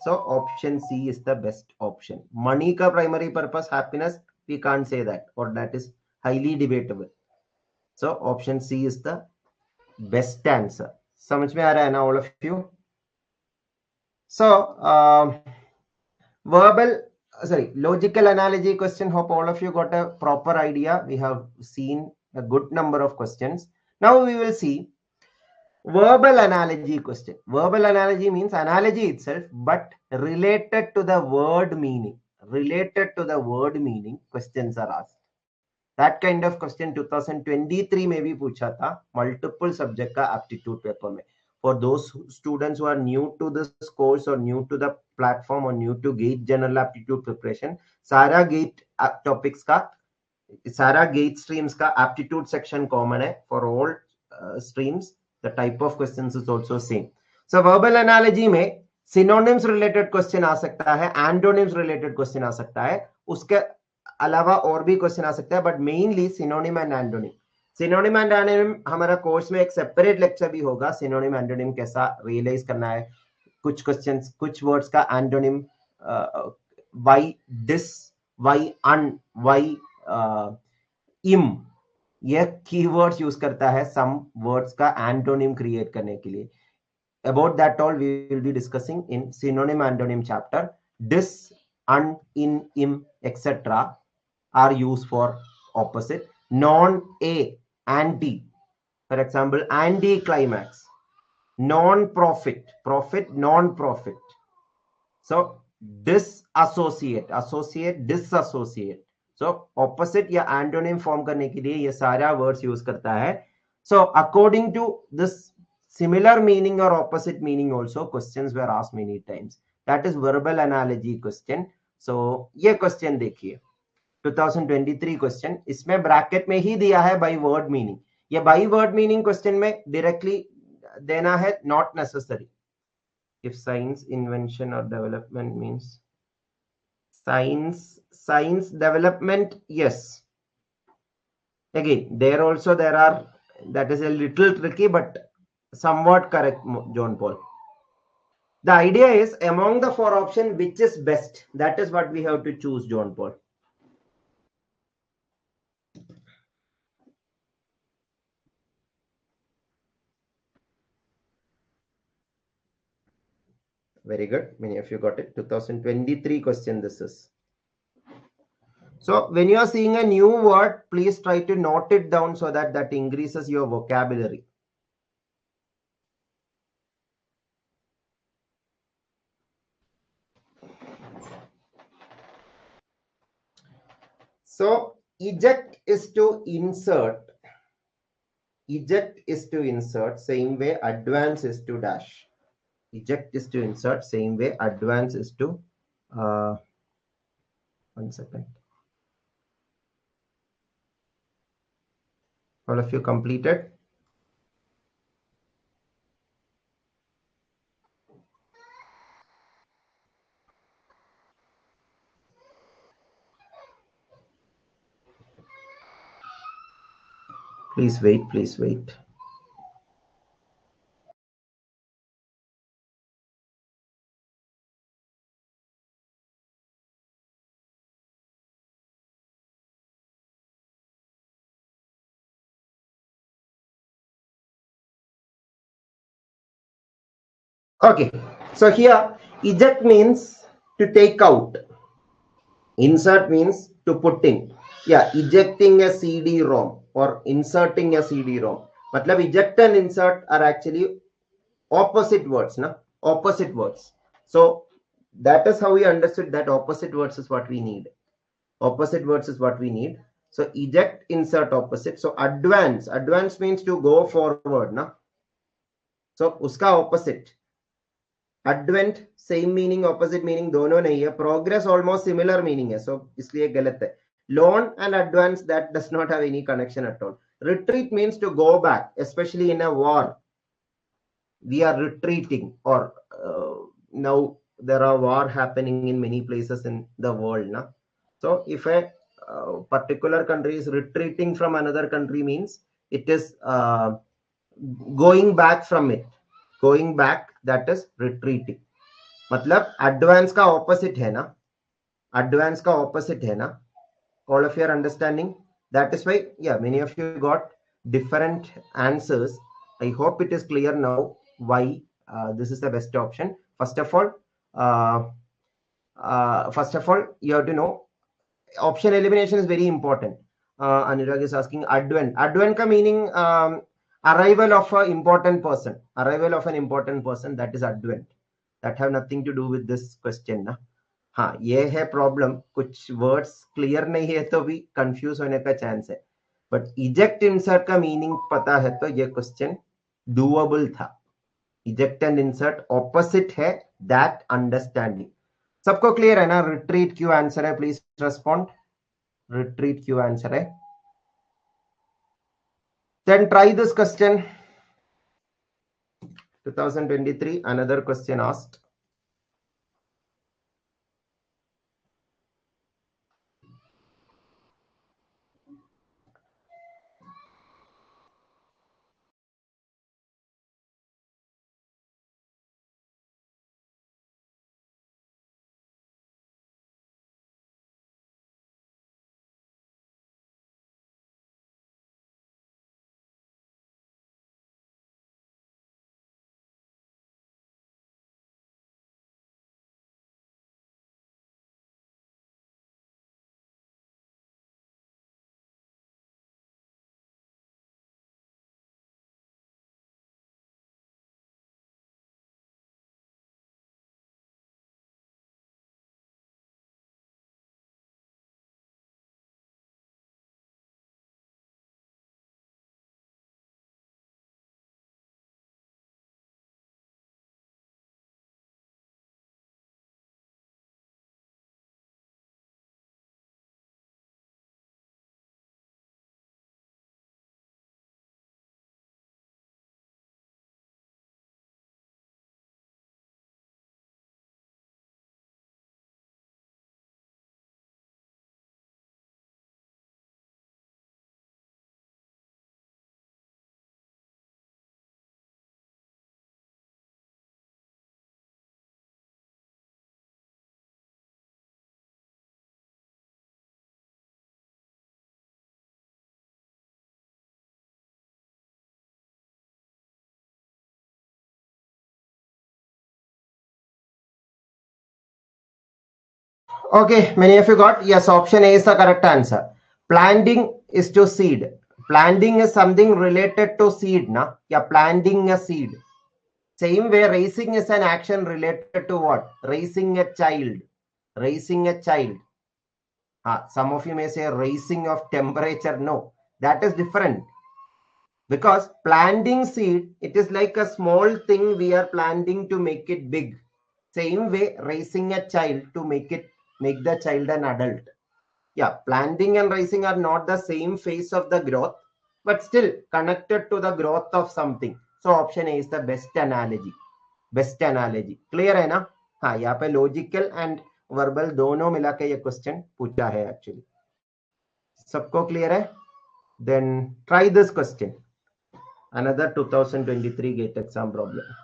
S1: So option C is the best option. Money ka primary purpose, happiness, we can't say that, or that is highly debatable. So option C is the best answer. समझ में आ रहा है ना all of you? So logical analogy question. Hope all of you got a proper idea. We have seen a good number of questions. Now we will see verbal analogy question. Verbal analogy means analogy itself, but related to the word meaning. Related to the word meaning, questions are asked. That kind of question 2023 में भी पूछा था, multiple subject का aptitude paper में. For those students who are new to this course or new to the platform or new to GATE general aptitude preparation, सारा GATE topics का, सारा GATE streams का aptitude section common है for all streams. The type of questions is also same. So verbal analogy में synonyms related question आ सकता है, antonyms related question आ सकता है. उसके अलावा और भी क्वेश्चन आ सकता है, but mainly synonym and antonym. Synonym and antonym हमारा कोर्स में एक सेपरेट लेक्चर भी होगा, सिनोनिम एंटोनिम कैसा रियलाइज करना है, कुछ क्वेश्चंस, कुछ वर्ड्स का antonym, why dis, why un, why im, ये कीवर्ड्स यूज करता है सम वर्ड्स का एंटोनिम क्रिएट करने के लिए। About that all we will be discussing in synonym antonym chapter. Dis, un, in, im, etc. are used for opposite. Non, a, anti. For example, anti-climax. Non-profit, profit, non-profit. So disassociate, associate, disassociate. So opposite या antonym form करने के लिए ये सारा words use करता है. So according to this similar meaning or opposite meaning also questions were asked many times. That is verbal analogy question. So ये question देखिए 2023 क्वेश्चन, इसमें ब्रैकेट में ही दिया है बाय वर्ड मीनिंग। ये बाय वर्ड मीनिंग क्वेश्चन में directly देना है, not necessary. if science invention or development means science development, yes, again there also there are, that is a little tricky but somewhat correct, John Paul. The idea is among the four options which is best, that is what we have to choose, John Paul. Very good, many of you got it. 2023 question this is. So when you are seeing a new word, please try to note it down so that that increases your vocabulary. So eject is to insert. Eject is to insert, same way advance is to dash. Eject is to insert, same way advance is to 1 second. All of you completed? Please wait, please wait. Okay, so here eject means to take out. Insert means to put in. Yeah, ejecting a CD-ROM or inserting a CD-ROM. Matlab eject and insert are actually opposite words, na? Opposite words. So that is how we understood that opposite words is what we need. Opposite words is what we need. So eject, insert, opposite. So advance. Advance means to go forward, na? So uska opposite. Advent same meaning, opposite meaning दोनों नहीं है. Progress almost similar meaning है, so इसलिए गलत है. Loan and advance, that does not have any connection at all. Retreat means to go back, especially in a war. We are retreating, or now there are war happening in many places in the world, na? So if a particular country is retreating from another country, means it is going back from it. Going back, that is retreating. मतलब advance का opposite है ना, advance का opposite है ना. All of you are understanding? That is why, yeah, many of you got different answers. I hope it is clear now why this is the best option. First of all, you have to know option elimination is very important. Anurag is asking advent. Advent ka meaning arrival of an important person. Arrival of an important person, that is advent. That have nothing to do with this question ना. हाँ, ये है problem, कुछ words clear नहीं है तो भी confuse होने का चांस है. बट इजेक्ट इंसर्ट का मीनिंग पता है तो ये क्वेश्चन डूएबल था. इजेक्ट एंड इंसर्ट ऑपोजिट है, दैट अंडरस्टैंडिंग. सबको क्लियर है ना? रिट्रीट क्यों आंसर है? Please respond. रिट्रीट क्यों आंसर है? Then try this question. 2023 another question asked. Okay, many of you got, yes, option A is the correct answer. Planting is to seed. Planting is something related to seed, na? Yeah, planting a seed. Same way, raising is an action related to what? Raising a child. Raising a child. Some of you may say raising of temperature. No, that is different. Because planting seed, it is like a small thing we are planting to make it big. Same way, raising a child to make the child an adult. Yeah, planting and raising are not the same phase of the growth, but still connected to the growth of something. So option A is the best analogy. Best analogy clear है ना. हाँ, यहाँ पे logical and verbal दोनों मिला के ये question पूछा है एक्चुअली. सबको क्लियर है? Then try this question, another 2023 GATE exam problem.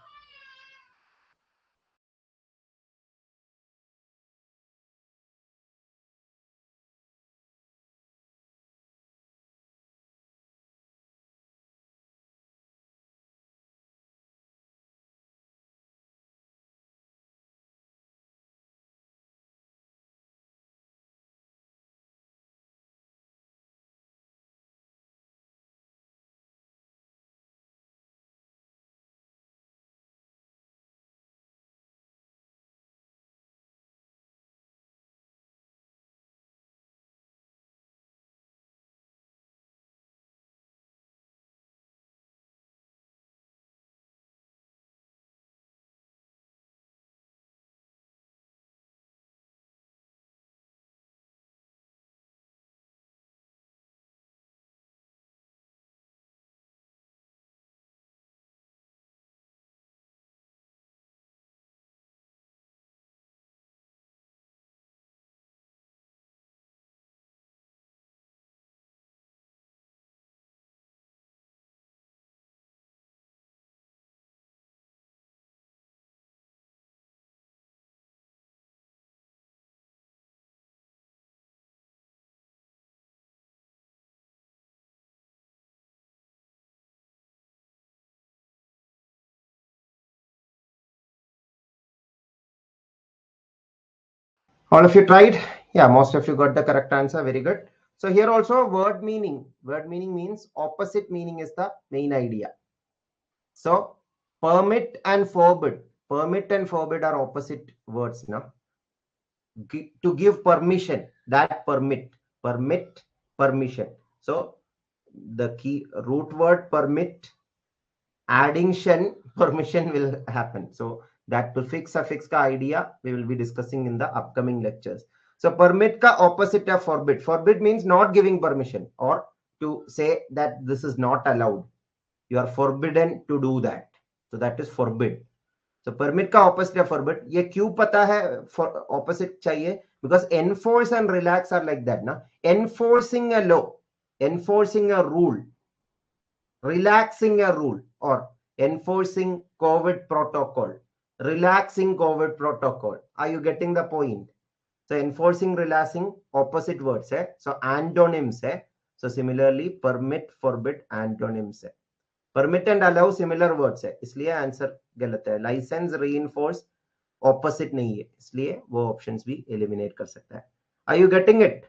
S1: All of you tried? Yeah, most of you got the correct answer. Very good. So here also word meaning. Word meaning means opposite meaning is the main idea. So permit and forbid. Permit and forbid are opposite words now. To give permission, that permit, permission. So the key root word permit, addition, permission will happen. So that prefix suffix ka idea we will be discussing in the upcoming lectures. So permit ka opposite of forbid. Forbid means not giving permission, or to say that this is not allowed. You are forbidden to do that. So that is forbid. So permit का opposite है forbid. ये क्यों पता है opposite चाहिए? Because enforce and relax are like that ना. Enforcing a law, enforcing a rule, relaxing a rule, or enforcing COVID protocol, relaxing COVID protocol. Are you getting the point? So enforcing, relaxing, opposite words है. So antonyms है. So similarly, permit, forbid, antonyms है. Permit and allow similar words है, इसलिए answer गलत है. Licence, reinforce opposite नहीं है, इसलिए वो ऑप्शंस भी एलिमिनेट कर सकता है. Are you getting it?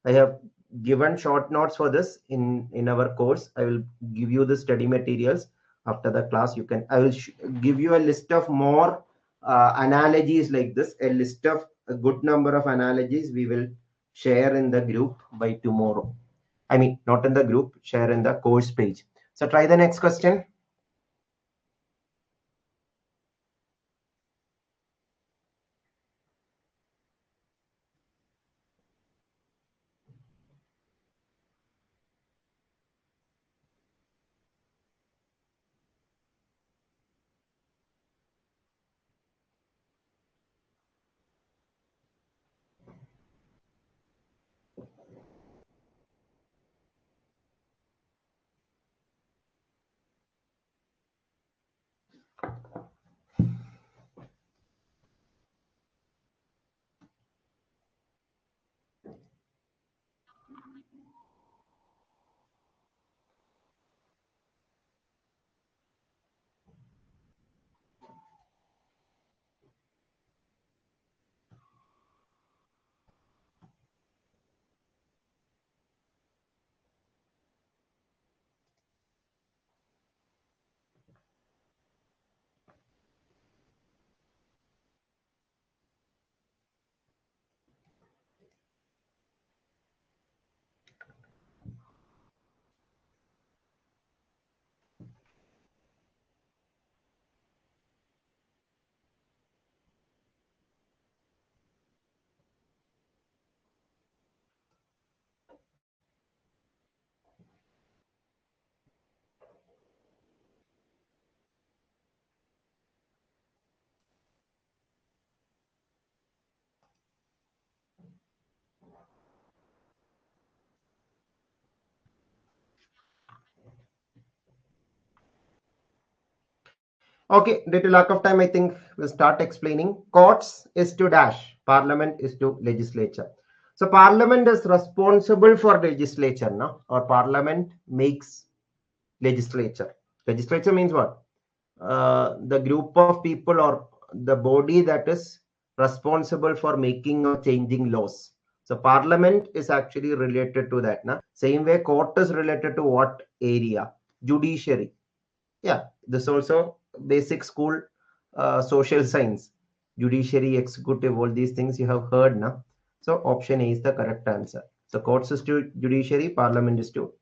S1: I have given short notes for this in our course. I will give you the study materials after the class. I will give you a list of more analogies like this, a list of a good number of analogies we will share in the group by tomorrow. I mean, not in the group, share in the course page. So try the next question. Okay, due to lack of time, I think we'll start explaining. Courts is to dash, parliament is to legislature. So parliament is responsible for legislature, no? Or parliament makes legislature. Legislature means what? The group of people or the body that is responsible for making or changing laws. So parliament is actually related to that. Na? Same way court is related to what area? Judiciary. Yeah, this also basic school social science, judiciary, executive, all these things you have heard now. So option A is the correct answer. So courts is to judiciary, parliament is to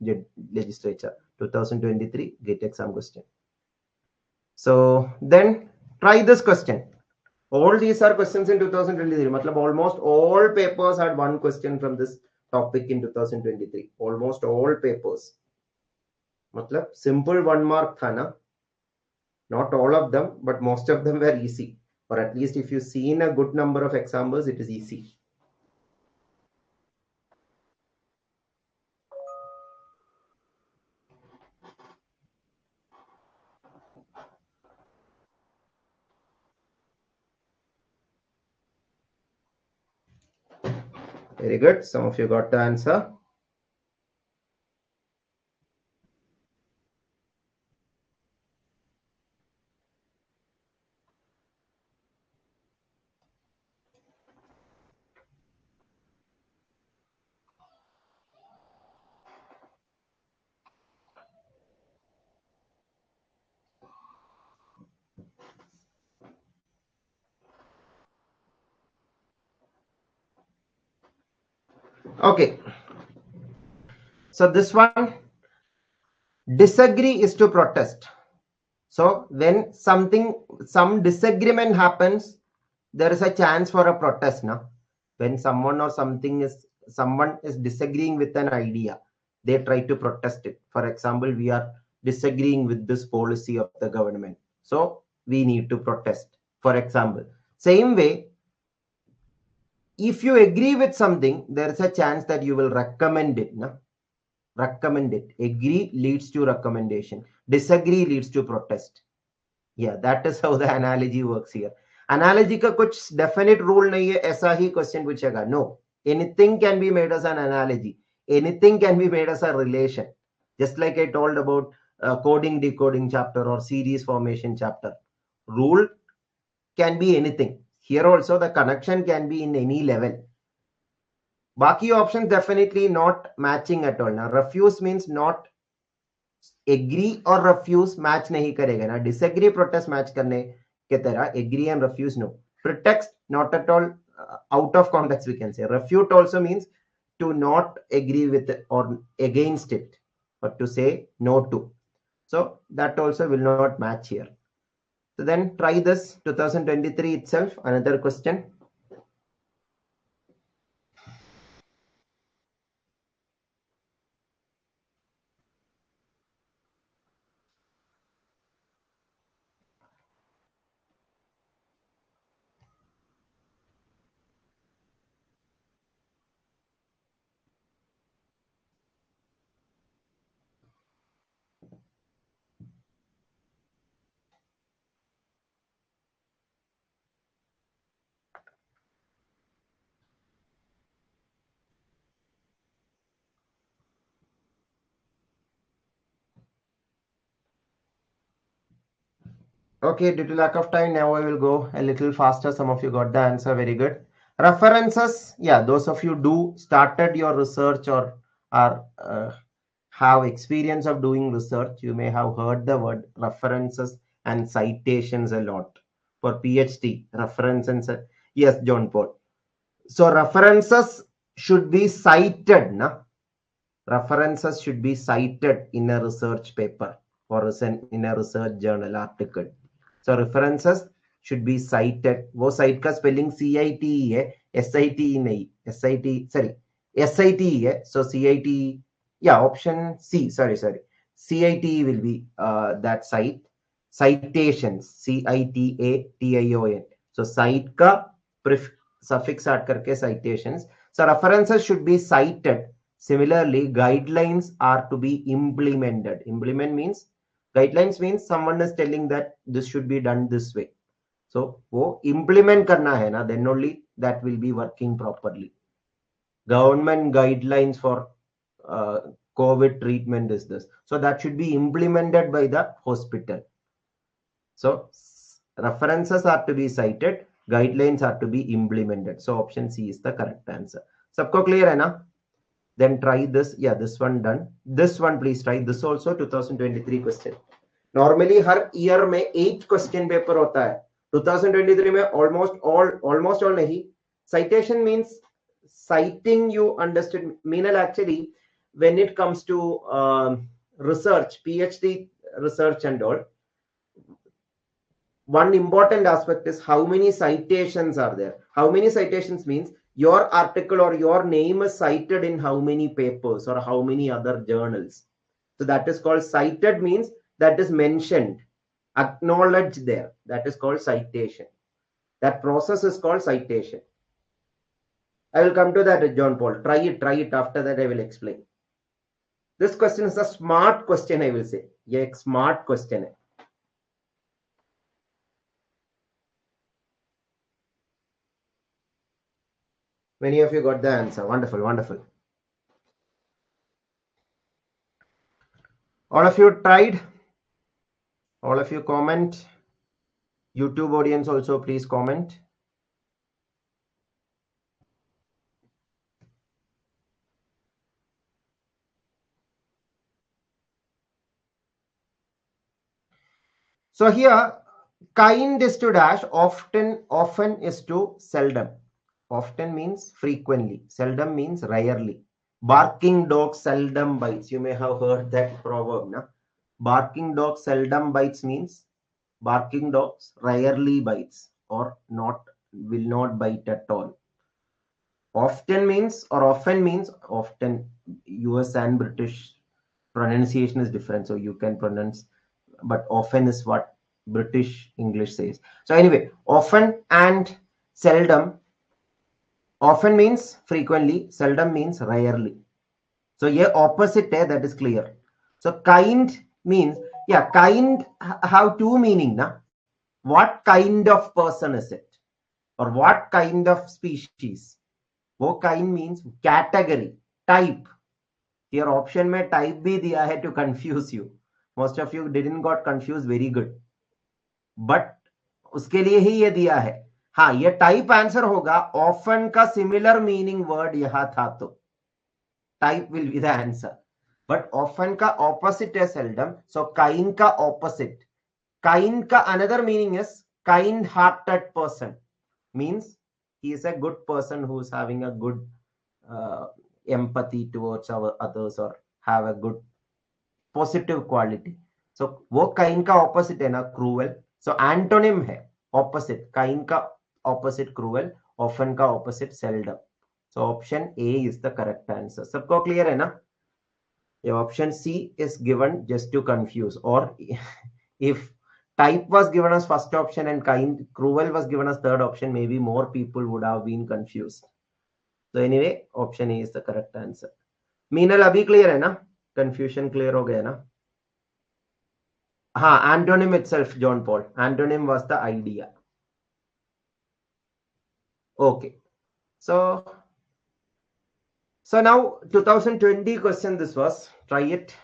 S1: legislature. 2023 GATE exam question. So then try this question. All these are questions in 2023. Matlab almost all papers had one question from this topic in 2023. Almost all papers. Matlab simple 1 mark tha na. Not all of them, but most of them were easy. Or at least if you've seen a good number of examples, it is easy. Very good. Some of you got the answer. Okay. So this one, disagree is to protest. So when some disagreement happens, there is a chance for a protest now. When someone is disagreeing with an idea, they try to protest it. For example, we are disagreeing with this policy of the government, so we need to protest. For example, same way, if you agree with something, there is a chance that you will recommend it. No? Recommend it. Agree leads to recommendation. Disagree leads to protest. Yeah, that is how the analogy works here. Analogy का कुछ definite rule नहीं है, ऐसा ही question पूछेगा. No, anything can be made as an analogy. Anything can be made as a relation. Just like I told about coding decoding chapter or series formation chapter. Rule can be anything. Here also the connection can be in any level. Baki options definitely not matching at all. Now refuse means not agree or refuse match nahi karega na. Disagree protest match karne ke tarah agree and refuse no. Pretext not at all out of context we can say. Refute also means to not agree with it or against it, but to say no to. So that also will not match here. So then try this 2023 itself. Another question. Okay, due to lack of time, now I will go a little faster. Some of you got the answer. Very good. References. Yeah, those of you do started your research or are have experience of doing research, you may have heard the word references and citations a lot. For PhD, references. Yes, John Paul. So references should be cited. Na? References should be cited in a research paper or in a research journal article. So references should be cited. वो cite का spelling CITE है, SITE नहीं, SIT sorry, SITE है. So CITE, yeah, option C. Sorry, CITE will be that cite. Citations, CITATION. So cite का suffix add करके citations. So references should be cited. Similarly, guidelines are to be implemented. Implement means Guidelines means someone is telling that this should be done this way. So वो implement करना है ना, then only that will be working properly. Government guidelines for COVID treatment is this. So that should be implemented by the hospital. So references are to be cited, guidelines are to be implemented. So option C is the correct answer. Sabko clear hai na? Then try this. Yeah, this one done. This one please try. This also 2023 question. Normally her year में 8 question paper होता है. 2023 में almost all नहीं. Citation means citing, you understood. Meanwhile, actually, when it comes to research, PhD research and all, one important aspect is how many citations are there. How many citations means your article or your name is cited in how many papers or how many other journals. So that is called cited, means that is mentioned, acknowledged there. That is called citation. That process is called citation. I will come to that, John Paul. Try it. After that, I will explain. This question is a smart question, I will say. Yeah, smart question. Many of you got the answer. Wonderful, wonderful. All of you tried? All of you comment. YouTube audience also, please comment. So here, kind is to dash, often is to seldom. Often means frequently, seldom means rarely. Barking dog seldom bites. You may have heard that proverb, na? Barking dog seldom bites means barking dogs rarely bites or will not bite at all. Often means or often means often. US and British pronunciation is different, so you can pronounce, but often is what British English says. So anyway, often and seldom. Often means frequently, seldom means rarely. So yeah, opposite hai, that is clear. So kind means, yeah, kind have two meaning, na? What kind of person is it? Or what kind of species? वो kind means category, type. Here option में type भी दिया है to confuse you. Most of you didn't got confused, very good. But उसके लिए ही ये दिया है. हाँ, ये टाइप आंसर होगा. ऑफन का सिमिलर मीनिंग वर्ड यहां था, तो type will be the answer. But often का ऑपोजिट है सेल्डम. सो काइंड का ऑपोजिट. काइंड का another meaning is kind hearted person. Means he is a good person who is having a good empathy towards our others or have a good positive quality. So वो kind का opposite है ना, cruel. So antonym है opposite. Kind का opposite cruel, often का opposite seldom. So option A is the correct answer. सबको clear है ना? Yeah, option C is given just to confuse. Or if type was given as first option and kind cruel was given as third option, maybe more people would have been confused. So anyway, option A is the correct answer. Meenal अभी clear है ना? Confusion clear हो गया ना? हाँ, antonym itself, John Paul. Antonym was the idea. Okay. So now 2020 question this was. Try it.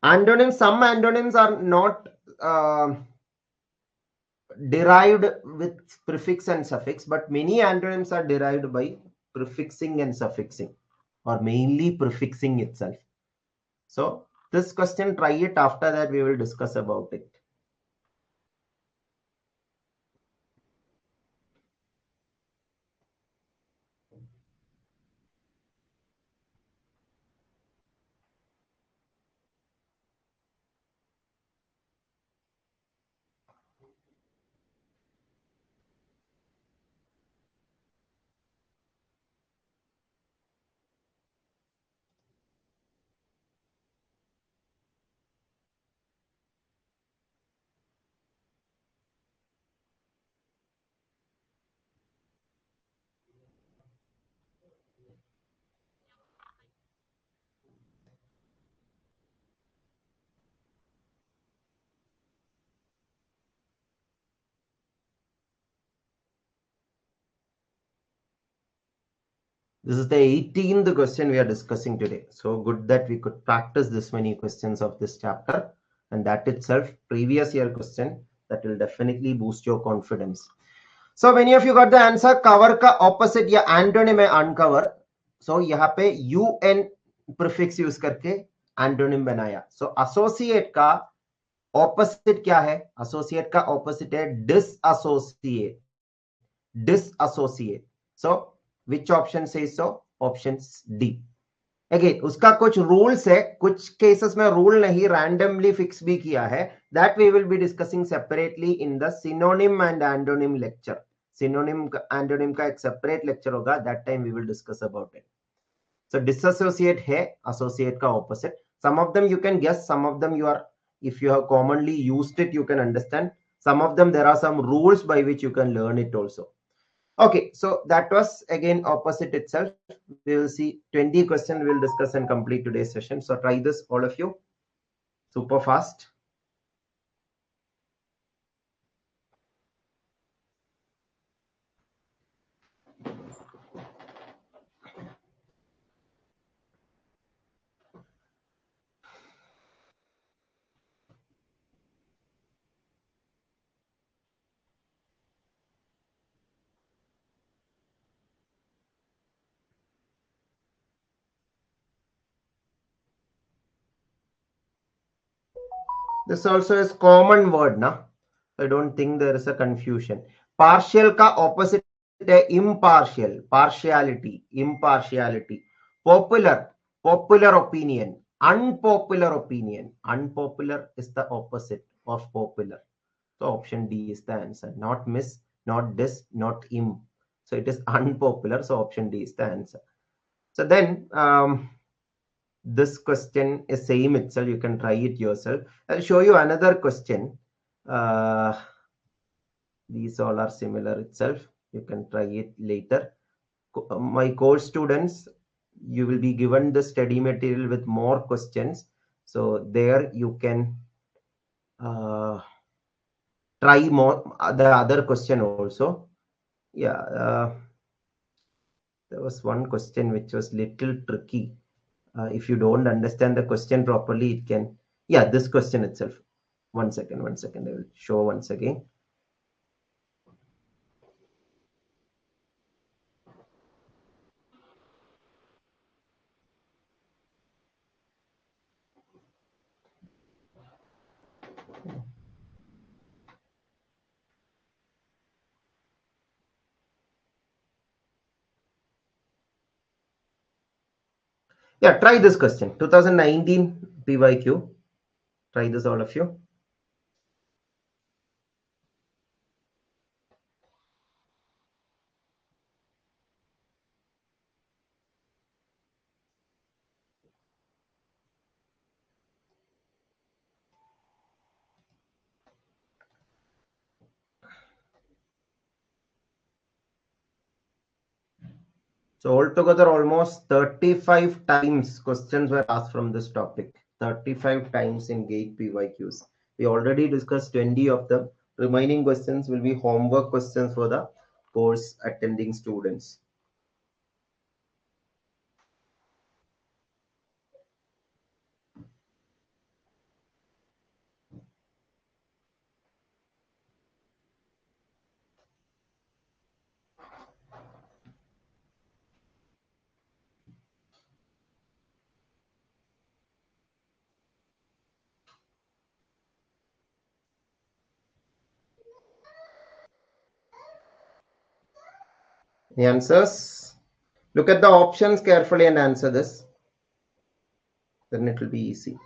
S1: Antonyms, some antonyms are not derived with prefix and suffix, but many antonyms are derived by prefixing and suffixing, or mainly prefixing itself. So this question, try it. After that, we will discuss about it. This is the 18th question we are discussing today. So good that we could practice this many questions of this chapter, and that itself, previous year question, that will definitely boost your confidence. So many of you got the answer. Cover का opposite या antonym है uncover. So यहाँ पे un prefix use करके antonym बनाया. So associate का opposite क्या है? Associate का opposite है disassociate. Disassociate. So which option says so? Option D. Again, उसका कुछ rules है, कुछ cases में rule नहीं, randomly fix भी किया है. That we will be discussing separately in the synonym and antonym lecture. Synonym antonym का एक separate lecture होगा. That time we will discuss about it. So disassociate है, associate का opposite. Some of them you can guess, some of them you are, if you have commonly used it, you can understand. Some of them there are some rules by which you can learn it also. Okay, so that was again opposite itself. We will see 20 questions we will discuss and complete today's session. So try this, all of you, super fast. This also is common word, na? I don't think there is a confusion. Partial ka opposite है impartial, partiality, impartiality. Popular, popular opinion, unpopular opinion. Unpopular is the opposite of popular. So option D is the answer. Not miss, not dis, not im. So it is unpopular. So option D is the answer. So then this question is same itself. You can try it yourself. I'll show you another question. These all are similar itself. You can try it later. My course students, you will be given the study material with more questions. So there you can try more the other question also. Yeah, there was one question which was little tricky. If you don't understand the question properly, it can, yeah, this question itself. One second, I will show once again. Yeah, try this question. 2019 PYQ. Try this, all of you. So altogether, almost 35 times questions were asked from this topic. 35 times in GATE PYQs. We already discussed 20 of them. Remaining questions will be homework questions for the course attending students. The answers. Look at the options carefully and answer this. Then it will be easy.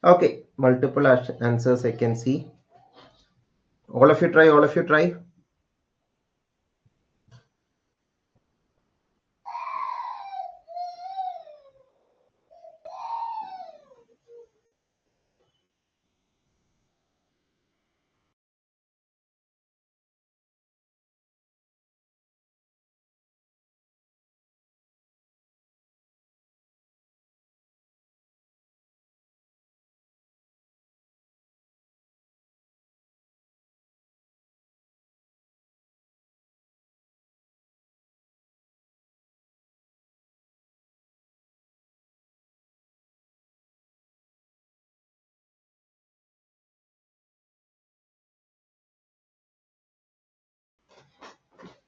S1: Okay, multiple answers I can see. All of you try, all of you try.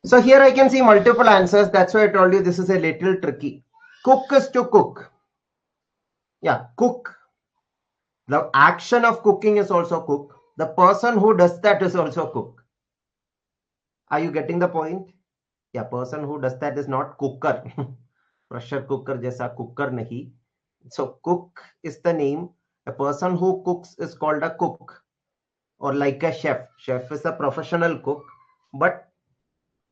S1: So here I can see multiple answers. That's why I told you this is a little tricky. Cook is to cook. Yeah, cook. The action of cooking is also cook. The person who does that is also cook. Are you getting the point? Yeah, person who does that is not cooker. Pressure cooker jaisa cooker nahi. So cook is the name. A person who cooks is called a cook, or like a chef. Chef is a professional cook. But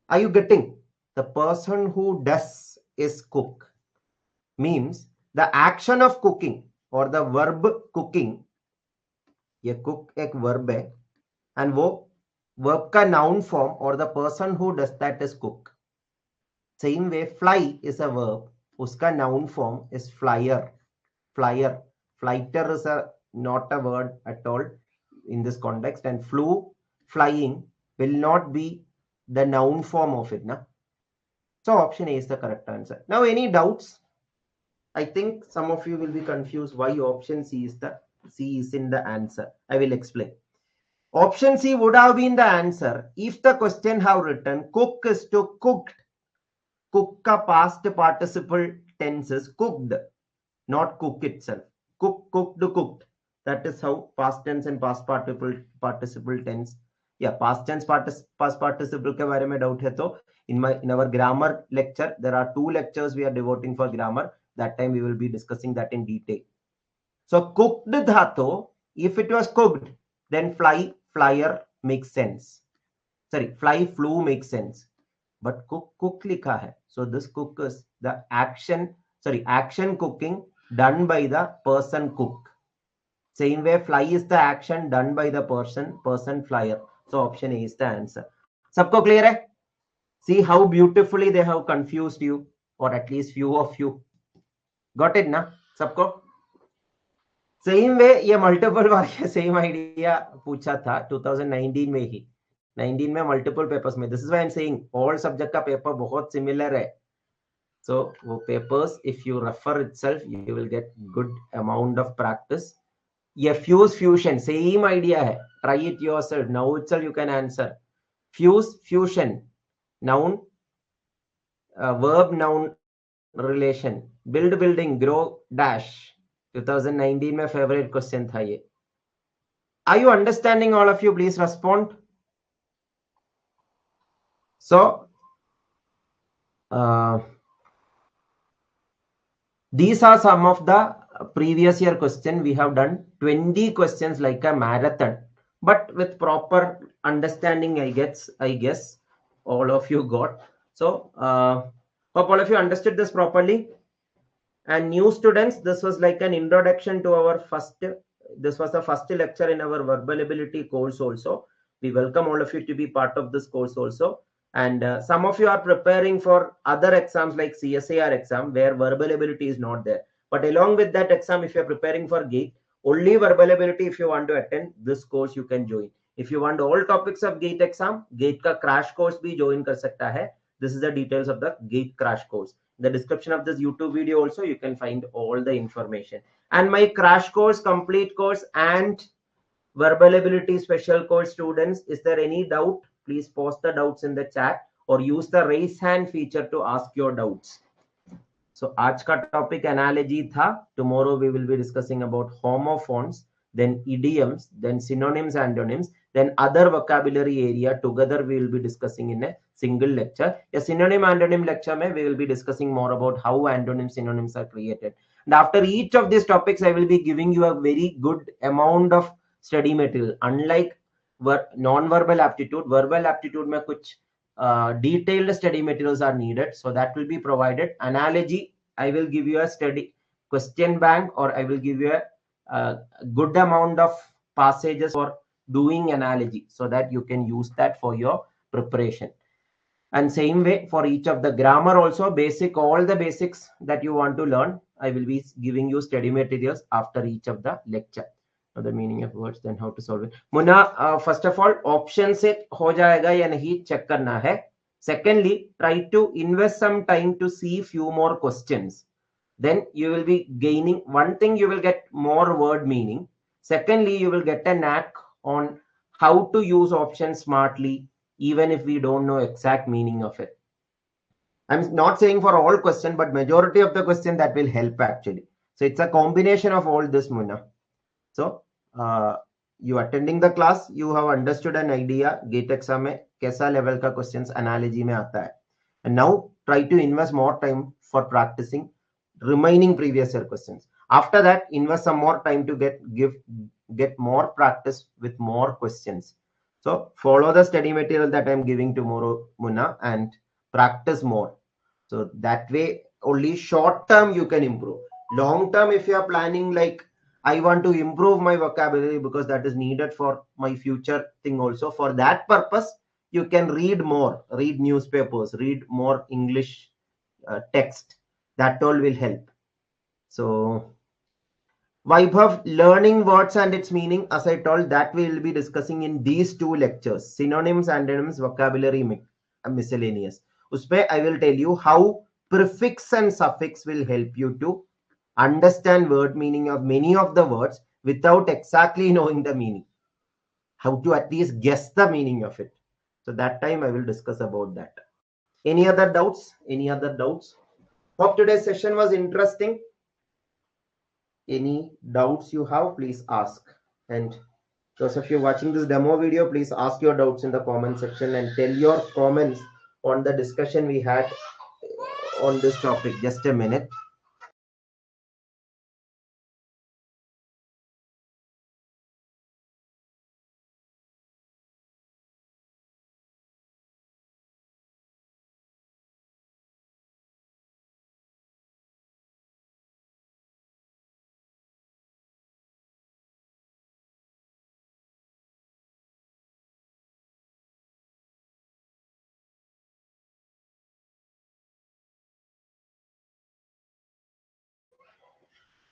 S1: are you getting? The person who does is cook. Means the action of cooking or the verb cooking. ये cook एक verb है and वो verb का noun form or the person who does that is cook. Same way fly is a verb, उसका noun form is flyer. Flyer, flighter is not a word at all in this context, and flew, flying will not be the noun form of it. Na? So option A is the correct answer. Now any doubts? I think some of you will be confused why option C is in the answer. I will explain. Option C would have been the answer if the question have written cook is to cooked. Cook ka past participle tense is cooked, not cook itself. Cook, cooked, cooked. That is how past tense and past participle tense. Yeah, past tense past participle ke bare mein doubt hai to in our grammar lecture there are 2 lectures we are devoting for grammar. That time we will be discussing that in detail. So cooked dhato, if it was cooked, then fly, flyer makes sense. Sorry, fly, flew makes sense. But cook likha hai. So this cook is the action cooking done by the person cook. Same way fly is the action done by the person flyer. So option A is the answer. Sabko clear hai? See how beautifully they have confused you, or at least few of you. Got it na? Sabko? Same way ये multiple बार ये same idea पूछा था 2019 में ही 19 में multiple papers में. This is why I'm saying all subject का paper बहुत similar है. So वो papers if you refer itself you will get good amount of practice. ये fuse fusion same idea है. Try it yourself. Now itself you can answer. Fuse fusion noun verb noun relation build building grow dash 2019 में favorite question था ये. Are you understanding all of you? Please respond. So these are some of the previous year questions. We have done 20 questions like a marathon, but with proper understanding, I guess all of you got. So hope all of you understood this properly. And new students, this was like an introduction to our this was the first lecture in our verbal ability course also. We welcome all of you to be part of this course also. And some of you are preparing for other exams like CSIR exam where verbal ability is not there. But along with that exam, if you're preparing for GATE, only verbal ability, if you want to attend this course, you can join. If you want all topics of GATE exam, GATE ka crash course bhi join kar sakta hai. This is the details of the GATE crash course. In the description of this YouTube video also, you can find all the information. And my crash course, complete course and verbal ability special course students, is there any doubt? Please post the doubts in the chat or use the raise hand feature to ask your doubts. So आज का topic analogy था. Tomorrow we will be discussing about homophones, then idioms, then synonyms, antonyms, then other vocabulary area. Together we will be discussing in a single lecture. A synonym antonym lecture mein we will be discussing more about how antonyms synonyms are created. And after each of these topics, I will be giving you a very good amount of study material. Unlike non-verbal aptitude, verbal aptitude mein kuch detailed study materials are needed, so that will be provided. Analogy, I will give you a study question bank, or I will give you a good amount of passages for doing analogy, so that you can use that for your preparation. And same way for each of the grammar also, basic, all the basics that you want to learn, I will be giving you study materials after each of the lecture. The meaning of words, then how to solve it. Muna, first of all, option से हो जाएगा या नहीं check करना है. Secondly, try to invest some time to see few more questions. Then you will be gaining, one thing, you will get more word meaning. Secondly, you will get a knack on how to use options smartly. even if we don't know exact meaning of it. I'm not saying for all question, but majority of the question that will help actually. So it's a combination of all this, Munna. So you attending the class, you have understood an idea, GATE exam में कैसा level का questions analogy में आता है. And now try to invest more time for practicing remaining previous year questions. After that, invest some more time to get more practice with more questions. So follow the study material that I'm giving tomorrow, Munna, and practice more. So that way, only short term you can improve. Long term, if you are planning like I want to improve my vocabulary because that is needed for my future thing also. For that purpose, you can read more, read newspapers, read more English text. That all will help. So Vaibhav, learning words and its meaning, as I told, that we will be discussing in these two lectures, synonyms, antonyms, vocabulary miscellaneous. Uspe I will tell you how prefix and suffix will help you to understand word meaning of many of the words without exactly knowing the meaning. How to at least guess the meaning of it. So that time I will discuss about that. Any other doubts? Any other doubts? Hope today's session was interesting. Any doubts you have, please ask. And those of you watching this demo video, please ask your doubts in the comment section and tell your comments on the discussion we had on this topic. Just a minute.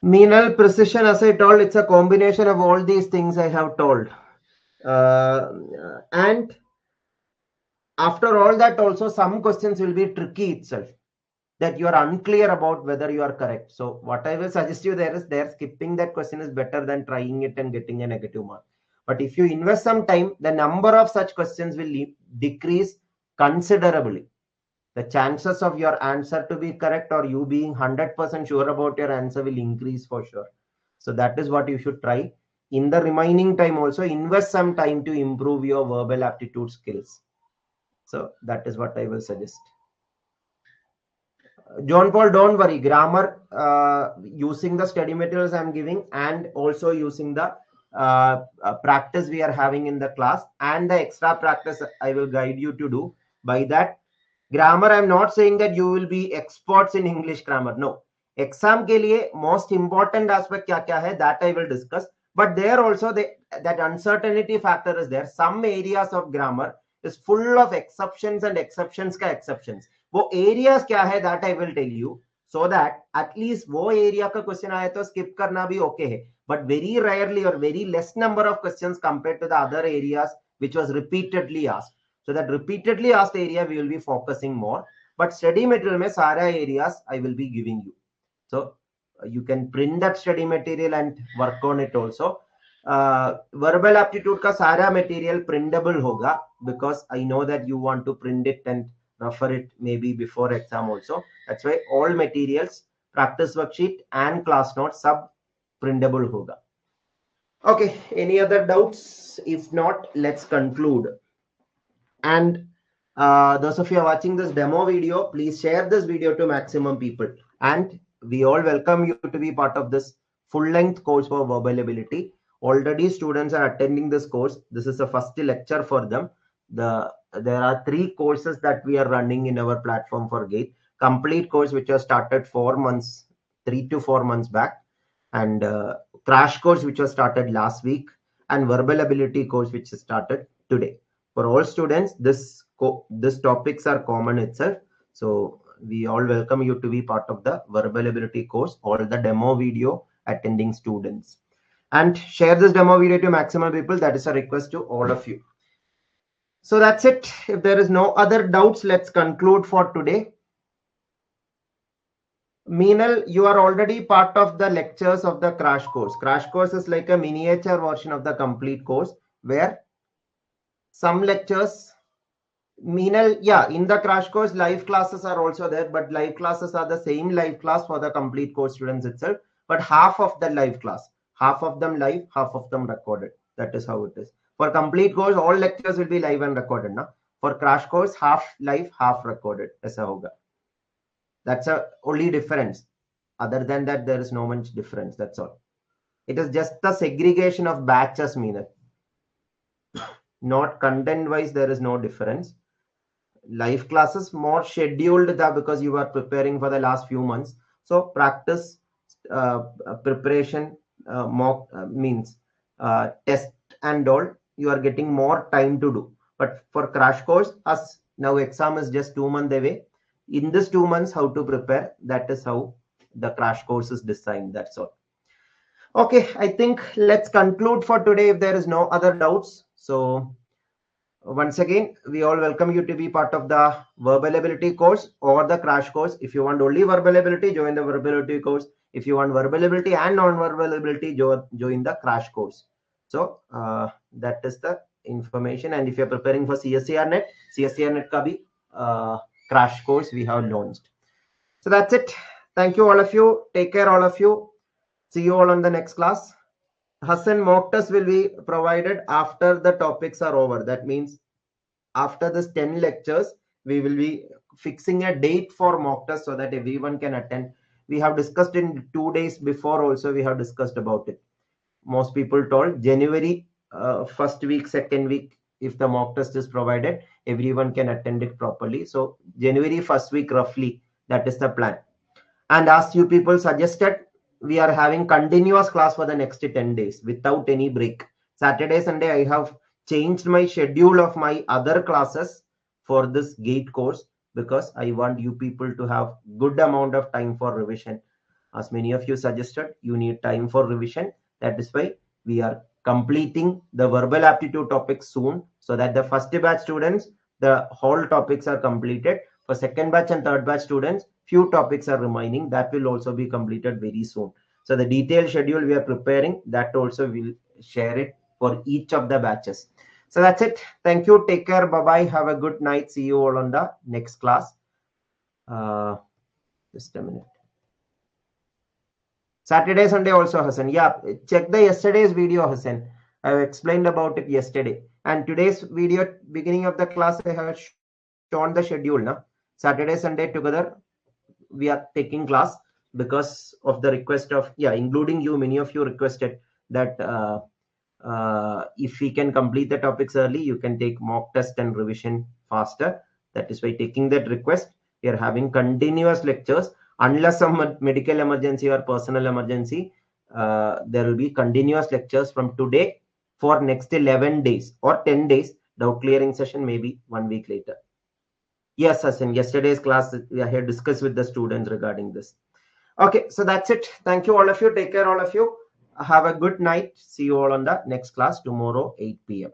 S1: Meanal precision, as I told, it's a combination of all these things I have told. And after all that also, some questions will be tricky itself, that you are unclear about whether you are correct. So what I will suggest you there is skipping that question is better than trying it and getting a negative mark. But if you invest some time, the number of such questions will decrease considerably. The chances of your answer to be correct or you being 100% sure about your answer will increase for sure. So that is what you should try. In the remaining time also, invest some time to improve your verbal aptitude skills. So that is what I will suggest. John Paul, don't worry. Grammar, using the study materials I'm giving and also using the practice we are having in the class and the extra practice I will guide you to do. By that, grammar, I'm not saying that you will be experts in English grammar. No. Exam ke liye most important aspect kya kya hai, that I will discuss. But there also that uncertainty factor is there. Some areas of grammar is full of exceptions and exceptions ka exceptions. वो areas क्या है that I will tell you so that at least वो area का question आए तो skip करना भी okay है बट वेरी रेयरली और very less number of questions compared to the other areas which was repeatedly asked so that repeatedly asked area we will be focusing more but study material में सारा areas I will be giving you so you can print that study material and work on it also. Verbal aptitude का सारा material printable होगा because I know that you want to print it and refer it maybe before exam also. That's why all materials, practice worksheet and class notes sub printable hoga. Okay, any other doubts? If not, let's conclude. And those of you watching this demo video, please share this video to maximum people. And we all welcome you to be part of this full-length course for verbal ability. Already students are attending this course. This is the first lecture for them. There are 3 courses that we are running in our platform for GATE. Complete course which was started 3 to 4 months back, and crash course which was started last week, and verbal ability course which is started today. For all students, this topics are common itself. So we all welcome you to be part of the verbal ability course, all the demo video attending students. And share this demo video to maximum people. That is a request to all of you. So that's it. If there is no other doubts, let's conclude for today. Meenal, you are already part of the lectures of the crash course. Crash course is like a miniature version of the complete course where some lectures Meenal, yeah, in the crash course, live classes are also there, but live classes are the same live class for the complete course students itself, but half of the live class, half of them live, half of them recorded. That is how it is. For complete course, all lectures will be live and recorded. Na? For crash course, half live, half recorded. Aisa hoga. That's a only difference. Other than that, there is no much difference. That's all. It is just the segregation of batches, Meenal. Not content-wise, there is no difference. Live classes more scheduled because you are preparing for the last few months, so practice preparation mock means test and all, you are getting more time to do. But for crash course, as now exam is just 2 months away, in this 2 months how to prepare, that is how the crash course is designed. That's all. Okay, I think let's conclude for today if there is no other doubts. So once again, we all welcome you to be part of the verbal ability course or the crash course. If you want only verbal ability, join the verbal ability course. If you want verbal ability and non-verbal ability, join the crash course. So that is the information. And if you're preparing for CSIR-NET, CSIR-NET ka bhi crash course we have launched. So that's it. Thank you all of you. Take care all of you. See you all on the next class. Hassan, mock test will be provided after the topics are over. That means after this 10 lectures, we will be fixing a date for mock test so that everyone can attend. We have discussed in 2 days before also, we have discussed about it. Most people told January first week, second week, if the mock test is provided, everyone can attend it properly. So January first week roughly, that is the plan. And as you people suggested, we are having continuous class for the next 10 days without any break. Saturday, Sunday, I have changed my schedule of my other classes for this GATE course because I want you people to have good amount of time for revision. As many of you suggested, you need time for revision. That is why we are completing the verbal aptitude topics soon, so that the first batch students, the whole topics are completed. For second batch and third batch students, few topics are remaining. That will also be completed very soon. So the detailed schedule we are preparing, that also will share it for each of the batches. So that's it. Thank you. Take care. Bye-bye. Have a good night. See you all on the next class. Just a minute. Saturday, Sunday also, Hassan. Yeah, check the yesterday's video, Hassan. I have explained about it yesterday. And today's video, beginning of the class, I have shown the schedule. Na? Saturday, Sunday together, we are taking class because of the request of, including you, many of you requested that if we can complete the topics early, you can take mock test and revision faster. That is why taking that request, we are having continuous lectures. Unless some medical emergency or personal emergency, there will be continuous lectures from today for next 11 days or 10 days. Doubt clearing session maybe 1 week later. Yes, Hassan, yesterday's class, we had discussed with the students regarding this. Okay, so that's it. Thank you all of you. Take care all of you. Have a good night. See you all on the next class tomorrow, 8 p.m.